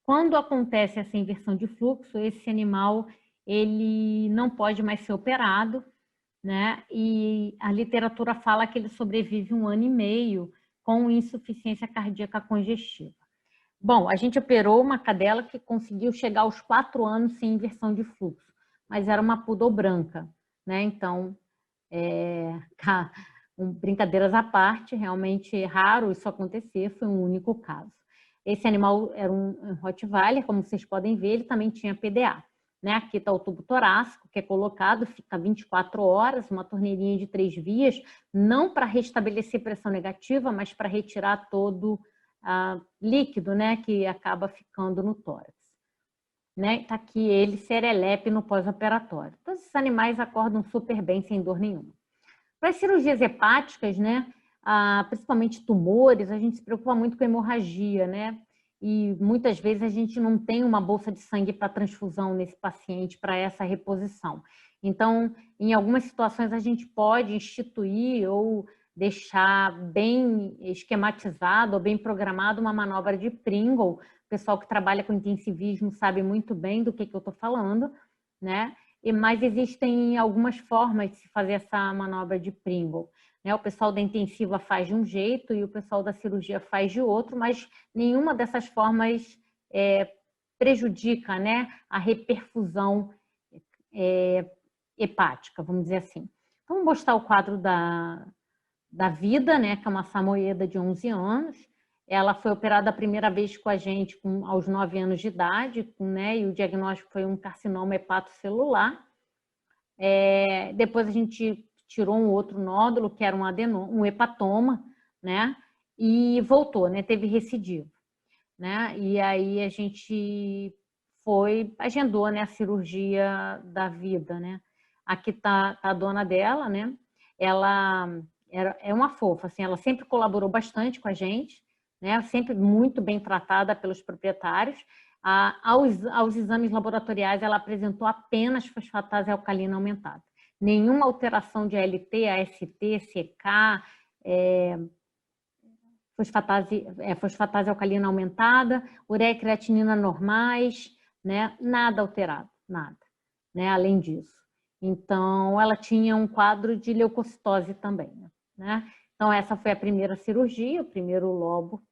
Quando acontece essa inversão de fluxo, esse animal ele não pode mais ser operado, né? E a literatura fala que ele sobrevive 1 ano e meio com insuficiência cardíaca congestiva. Bom, a gente operou uma cadela que conseguiu chegar aos 4 anos sem inversão de fluxo, mas era uma poodle branca, né? Então, brincadeiras à parte, realmente é raro isso acontecer, foi um único caso. Esse animal era um Rottweiler, como vocês podem ver, ele também tinha PDA. Né? Aqui está o tubo torácico, que é colocado, fica 24 horas, uma torneirinha de 3 vias, não para restabelecer pressão negativa, mas para retirar todo líquido, né, que acaba ficando no tórax. Né? Está aqui ele, serelepe, no pós-operatório. Todos esses animais acordam super bem, sem dor nenhuma. Para as cirurgias hepáticas, né, principalmente tumores, a gente se preocupa muito com a hemorragia, né? E muitas vezes a gente não tem uma bolsa de sangue para transfusão nesse paciente, para essa reposição. Então, em algumas situações, a gente pode instituir ou deixar bem esquematizado ou bem programado uma manobra de Pringle. O pessoal que trabalha com intensivismo sabe muito bem do que eu estou falando, né? Mas existem algumas formas de se fazer essa manobra de Pringle. O pessoal da intensiva faz de um jeito e o pessoal da cirurgia faz de outro, mas nenhuma dessas formas prejudica, né, a reperfusão hepática, vamos dizer assim. Vamos mostrar o quadro da Vida, né, que é uma samoyeda de 11 anos. Ela foi operada a primeira vez com a gente aos 9 anos de idade, né, e o diagnóstico foi um carcinoma hepatocelular. Depois a gente tirou um outro nódulo, que era um hepatoma, né? E voltou, né? Teve recidiva, né? E aí a gente agendou, né, a cirurgia da Vida, né? Aqui tá a dona dela, né? Ela é uma fofa, assim, ela sempre colaborou bastante com a gente, né? Sempre muito bem tratada pelos proprietários. Aos exames laboratoriais, ela apresentou apenas fosfatase alcalina aumentada. Nenhuma alteração de ALT, AST, CK, fosfatase alcalina aumentada, ureia e creatinina normais, né? Nada alterado, nada, né? Além disso. Então, ela tinha um quadro de leucocitose também, né? Então, essa foi a primeira cirurgia, o primeiro lobo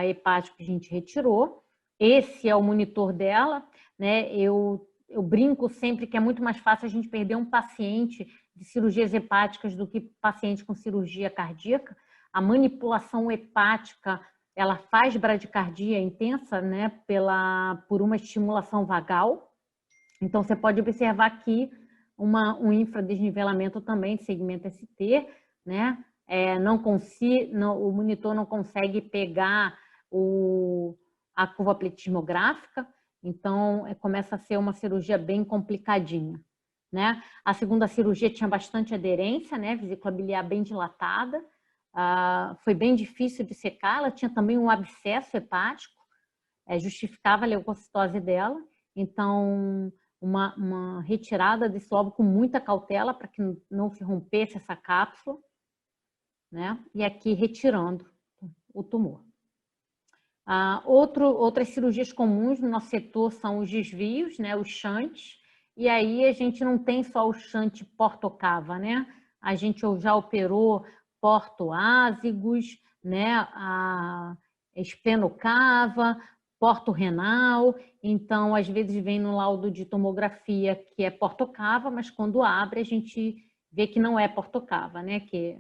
hepático que a gente retirou. Esse é o monitor dela, né? Eu brinco sempre que é muito mais fácil a gente perder um paciente de cirurgias hepáticas do que paciente com cirurgia cardíaca. A manipulação hepática, ela faz bradicardia intensa, né? Por uma estimulação vagal. Então, você pode observar aqui um infradesnivelamento também de segmento ST, né? O monitor não consegue pegar a curva pletismográfica, então começa a ser uma cirurgia bem complicadinha, né? A segunda cirurgia tinha bastante aderência, né? Vesícula biliar bem dilatada, foi bem difícil de secar, ela tinha também um abscesso hepático, justificava a leucocitose dela, então uma retirada desse lobo com muita cautela para que não se rompesse essa cápsula, né? E aqui retirando o tumor. Outras cirurgias comuns no nosso setor são os desvios, né? Os shunts. E aí a gente não tem só o shunt portocava, né? A gente já operou portoázigos, né? A esplenocava, porto-renal. Então, às vezes vem no laudo de tomografia que é portocava, mas quando abre a gente vê que não é portocava, né? Que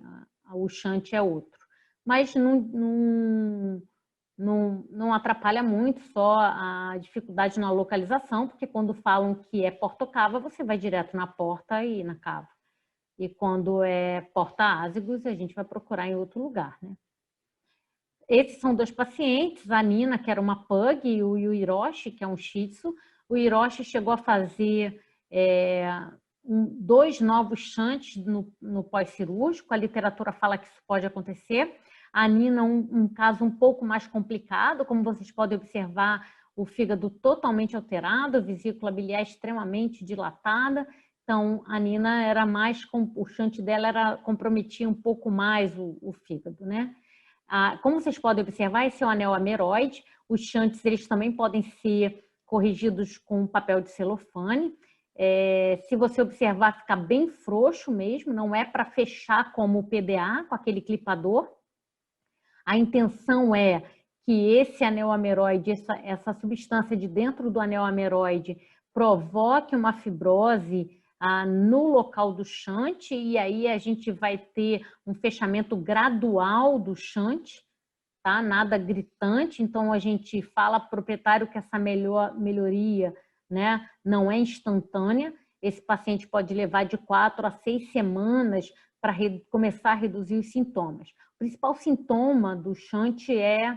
o shunt é outro. Mas não atrapalha muito, só a dificuldade na localização, porque quando falam que é portocava, você vai direto na porta e na cava. E quando é porta-ázigos, a gente vai procurar em outro lugar, né? Esses são 2 pacientes, a Nina, que era uma pug, e o Hiroshi, que é um shih tzu. O Hiroshi chegou a fazer 2 novos shunts no pós-cirúrgico, a literatura fala que isso pode acontecer. A Nina, um caso um pouco mais complicado, como vocês podem observar, o fígado totalmente alterado, a vesícula biliar extremamente dilatada. Então, a Nina era mais, o shunt dela comprometia um pouco mais o fígado, né? Como vocês podem observar, esse é o anel ameroide. Os shunts, eles também podem ser corrigidos com papel de celofane. Se você observar, fica bem frouxo mesmo, não é para fechar como o PDA, com aquele clipador. A intenção é que esse anel ameroide, essa substância de dentro do anel ameroide, provoque uma fibrose no local do shunt, e aí a gente vai ter um fechamento gradual do shunt, tá? Nada gritante. Então a gente fala para o proprietário que essa melhoria, né, não é instantânea. Esse paciente pode levar de 4 a 6 semanas para começar a reduzir os sintomas. O principal sintoma do shunt é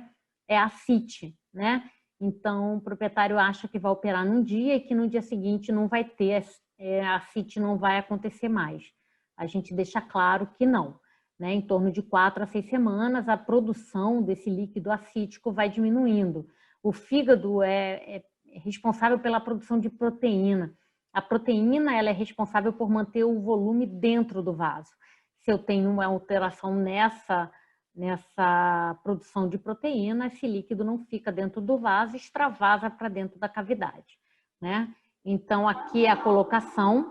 a ascite, né? Então, o proprietário acha que vai operar num dia e que no dia seguinte não vai ter, a ascite não vai acontecer mais. A gente deixa claro que não, né? Em torno de 4 a 6 semanas, a produção desse líquido acítico vai diminuindo. O fígado é responsável pela produção de proteína. A proteína, ela é responsável por manter o volume dentro do vaso. Se eu tenho uma alteração nessa produção de proteína, esse líquido não fica dentro do vaso, extravasa para dentro da cavidade, né? Então, aqui é a colocação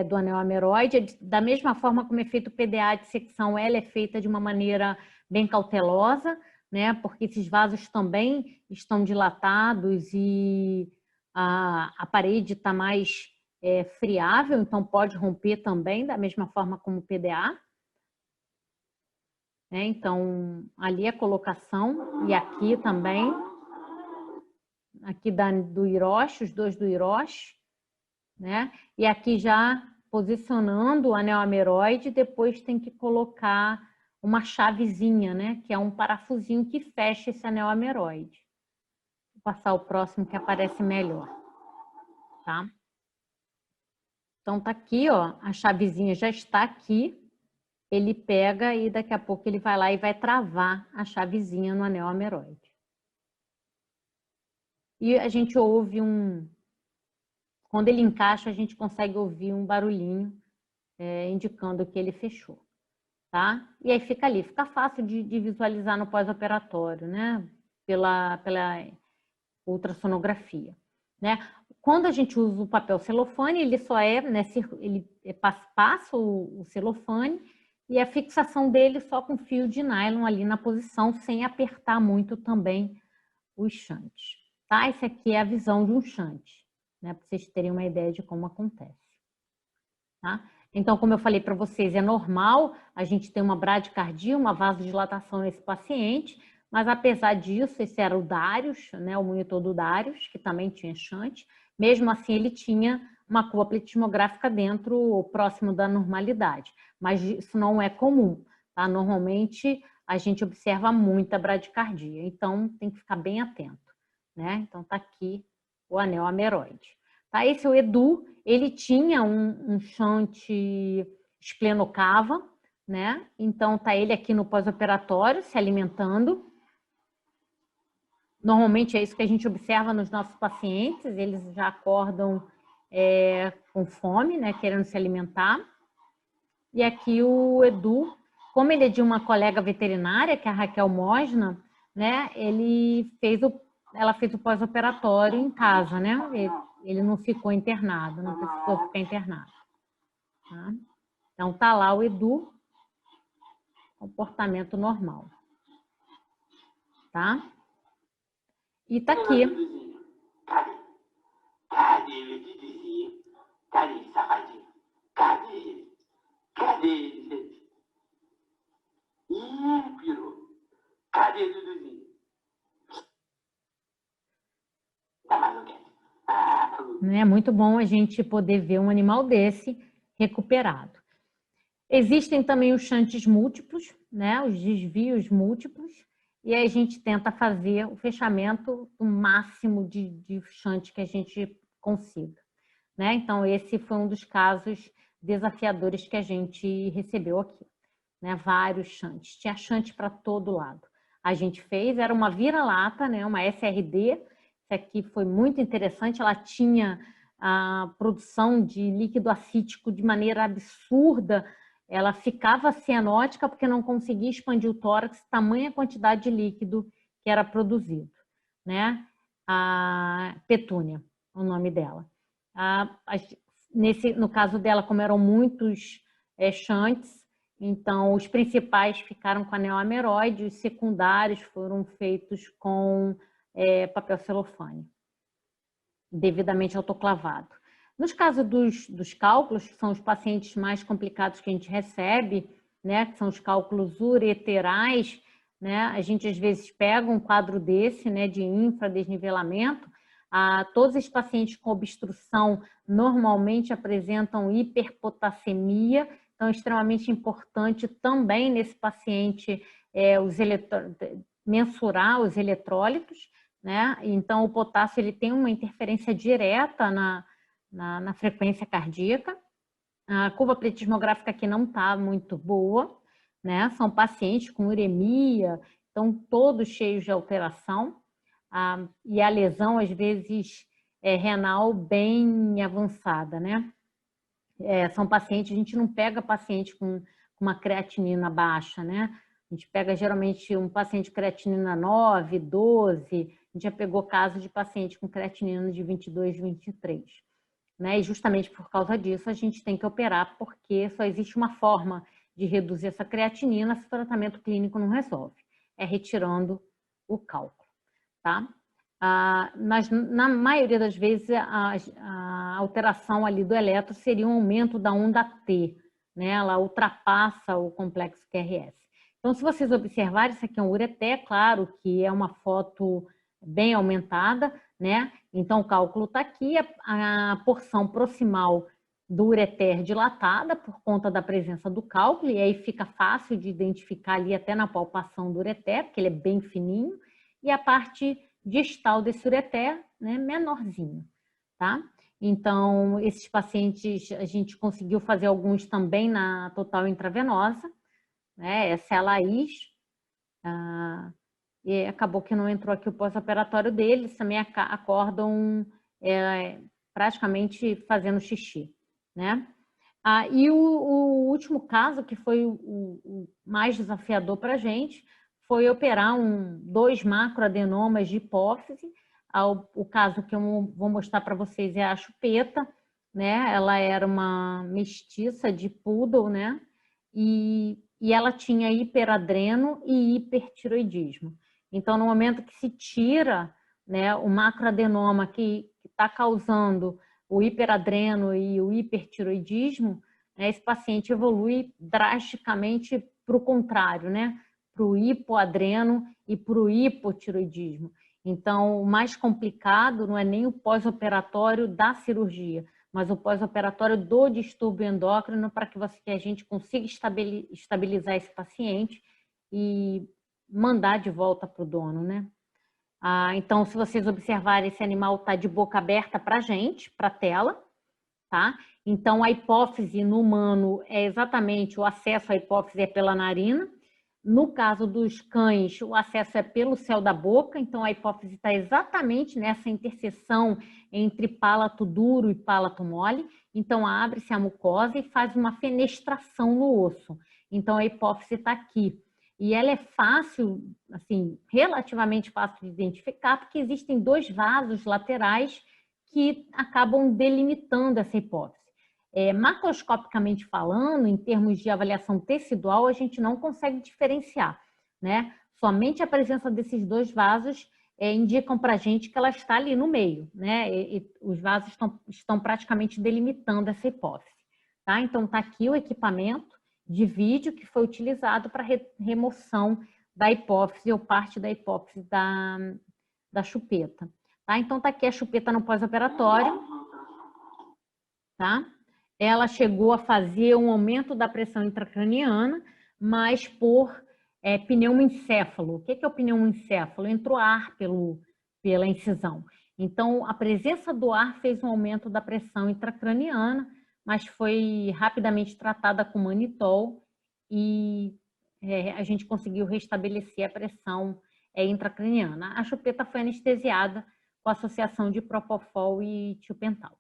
do anel ameroide. Da mesma forma como é feito o PDA de secção, ela é feita de uma maneira bem cautelosa, né? Porque esses vasos também estão dilatados e a parede está mais friável, então pode romper também, da mesma forma como o PDA. Então, ali a colocação, e aqui também, aqui do Hiroshi, os 2 do Hiroshi, né? E aqui já posicionando o anel ameroide, depois tem que colocar uma chavezinha, né? Que é um parafusinho que fecha esse anel ameroide. Vou passar o próximo que aparece melhor, tá? Então, tá aqui, ó, a chavezinha já está aqui. Ele pega e daqui a pouco ele vai lá e vai travar a chavezinha no anel ameroide. E a gente ouve quando ele encaixa, a gente consegue ouvir um barulhinho indicando que ele fechou, tá? E aí fica ali, fica fácil de visualizar no pós-operatório, né? Pela ultrassonografia, né? Quando a gente usa o papel celofane, ele só né, ele passa o celofane e a fixação dele só com fio de nylon ali na posição, sem apertar muito também os shunts, tá? Essa aqui é a visão de um shunt, né? Para vocês terem uma ideia de como acontece, tá? Então, como eu falei para vocês, é normal a gente ter uma bradicardia, uma vasodilatação nesse paciente, mas apesar disso, esse era o Darius, né? O monitor do Darius, que também tinha shunt. Mesmo assim, ele tinha uma curva pletismográfica dentro, próximo da normalidade. Mas isso não é comum, tá? Normalmente, a gente observa muita bradicardia. Então, tem que ficar bem atento, né? Então, tá aqui o anel ameroide. Tá? Esse é o Edu. Ele tinha um shunt esplenocava, né? Então, tá ele aqui no pós-operatório, se alimentando. Normalmente é isso que a gente observa nos nossos pacientes, eles já acordam com fome, né, querendo se alimentar. E aqui o Edu, como ele é de uma colega veterinária, que é a Raquel Mosna, né, ela fez o pós-operatório em casa, né? Ele não ficou internado, não precisou ficar internado. Tá? Então tá lá o Edu, comportamento normal. Tá? E tá aqui. Cadê ele, Duduzinho? Cadê ele, safadinho? Cadê ele? Cadê ele, gente? Ih, pirou. Cadê Duduzinho? Tá mais um quieto. É muito bom a gente poder ver um animal desse recuperado. Existem também os shunts múltiplos, né? Os desvios múltiplos, e aí a gente tenta fazer o fechamento do máximo de shunt que a gente consiga, né? Então, esse foi um dos casos desafiadores que a gente recebeu aqui, né? Vários shunts, tinha shunt para todo lado. A gente fez, era uma vira-lata, né? Uma SRD, essa aqui foi muito interessante, ela tinha a produção de líquido acítico de maneira absurda, ela ficava cianótica porque não conseguia expandir o tórax, tamanha quantidade de líquido que era produzido, né? A Petúnia, o nome dela. No caso dela, como eram muitos shunts, então os principais ficaram com anel ameroide, os secundários foram feitos com papel celofane, devidamente autoclavado. Nos casos dos cálculos, que são os pacientes mais complicados que a gente recebe, né, que são os cálculos ureterais, né, a gente às vezes pega um quadro desse, né, de infradesnivelamento. Todos os pacientes com obstrução normalmente apresentam hiperpotassemia, então é extremamente importante também nesse paciente mensurar os eletrólitos, né? Então o potássio ele tem uma interferência direta na frequência cardíaca. A curva pletismográfica aqui não está muito boa, né? São pacientes com uremia, estão todos cheios de alteração, e a lesão, às vezes, renal bem avançada, né? São pacientes, a gente não pega paciente com uma creatinina baixa, né? A gente pega, geralmente, um paciente com creatinina 9, 12, a gente já pegou caso de paciente com creatinina de 22, 23. Né? E justamente por causa disso a gente tem que operar, porque só existe uma forma de reduzir essa creatinina se o tratamento clínico não resolve, é retirando o cálculo, tá? Mas na maioria das vezes a alteração ali do eletro seria um aumento da onda T, né? Ela ultrapassa o complexo QRS. Então, se vocês observarem, isso aqui é um ureter, claro que é uma foto bem aumentada, né? Então, o cálculo está aqui, a porção proximal do ureter dilatada por conta da presença do cálculo, e aí fica fácil de identificar ali até na palpação do ureter, porque ele é bem fininho, e a parte distal desse ureter, né, menorzinho, tá? Então, esses pacientes, a gente conseguiu fazer alguns também na total intravenosa, né? Essa é a Laís, e acabou que não entrou aqui o pós-operatório deles, também acordam praticamente fazendo xixi, né? E o último caso, que foi o mais desafiador para a gente, foi operar 2 macroadenomas de hipófise. O caso que eu vou mostrar para vocês é a chupeta, né? Ela era uma mestiça de poodle, né? E ela tinha hiperadreno e hipertiroidismo. Então, no momento que se tira, né, o macroadenoma que está causando o hiperadreno e o hipertiroidismo, né, esse paciente evolui drasticamente para o contrário, né, para o hipoadreno e para o hipotiroidismo. Então, o mais complicado não é nem o pós-operatório da cirurgia, mas o pós-operatório do distúrbio endócrino, para que a gente consiga estabilizar esse paciente e mandar de volta para o dono, né? Então, se vocês observarem, esse animal está de boca aberta para a gente, para a tela, tá? Então, a hipófise no humano é exatamente o acesso à hipófise é pela narina. No caso dos cães, o acesso é pelo céu da boca, então a hipófise está exatamente nessa interseção entre palato duro e palato mole. Então abre-se a mucosa e faz uma fenestração no osso. Então a hipófise está aqui. E ela é fácil, assim, relativamente fácil de identificar, porque existem dois vasos laterais que acabam delimitando essa hipófise. Macroscopicamente falando, em termos de avaliação tecidual, a gente não consegue diferenciar, né? Somente a presença desses dois vasos indicam para a gente que ela está ali no meio, né? E os vasos estão praticamente delimitando essa hipófise, tá? Então, está aqui o equipamento de vídeo que foi utilizado para remoção da hipófise ou parte da hipófise da chupeta, tá? Então, está aqui a chupeta no pós-operatório, tá? Ela chegou a fazer um aumento da pressão intracraniana, mas por pneumoencéfalo. O que é o pneumoencéfalo? Entrou ar pela incisão. Então, a presença do ar fez um aumento da pressão intracraniana, mas foi rapidamente tratada com manitol e a gente conseguiu restabelecer a pressão intracraniana. A chupeta foi anestesiada com associação de propofol e tiopental.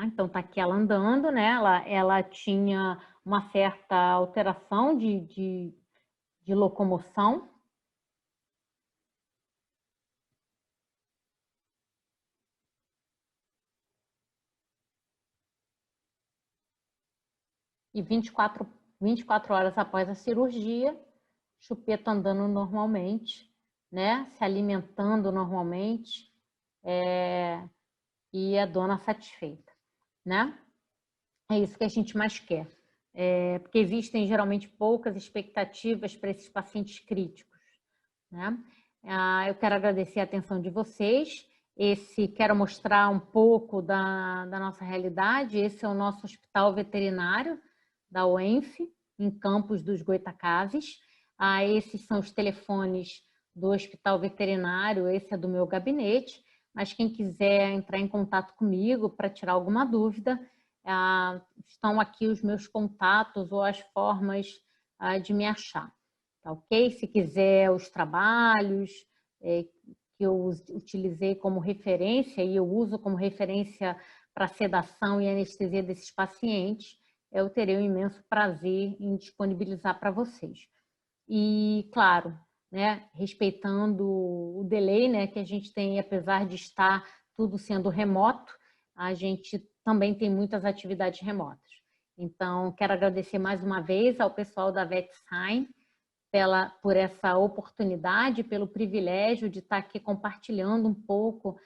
Então, está aqui ela andando, né? Ela tinha uma certa alteração de locomoção. E 24 horas após a cirurgia, chupeta andando normalmente, né? Se alimentando normalmente, e a dona satisfeita, né? É isso que a gente mais quer. Porque existem geralmente poucas expectativas para esses pacientes críticos, né? Eu quero agradecer a atenção de vocês. Quero mostrar um pouco da nossa realidade. Esse é o nosso hospital veterinário da UENF, em Campos dos Goytacazes. Esses são os telefones do hospital veterinário, esse é do meu gabinete, mas quem quiser entrar em contato comigo para tirar alguma dúvida, estão aqui os meus contatos ou as formas de me achar. Tá ok? Se quiser os trabalhos que eu utilizei como referência, e eu uso como referência para sedação e anestesia desses pacientes, eu terei um imenso prazer em disponibilizar para vocês. E, claro, né, respeitando o delay, né, que a gente tem, apesar de estar tudo sendo remoto, a gente também tem muitas atividades remotas. Então, quero agradecer mais uma vez ao pessoal da VetSign por essa oportunidade, pelo privilégio de estar aqui compartilhando um pouco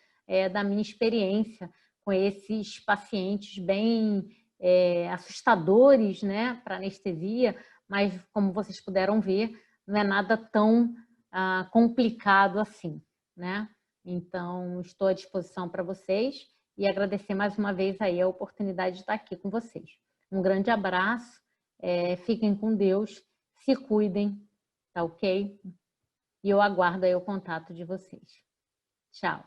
da minha experiência com esses pacientes bem assustadores, né, para anestesia, mas como vocês puderam ver, não é nada tão complicado assim, né? Então, estou à disposição para vocês e agradecer mais uma vez aí a oportunidade de estar aqui com vocês. Um grande abraço, fiquem com Deus, se cuidem, tá ok? E eu aguardo aí o contato de vocês. Tchau.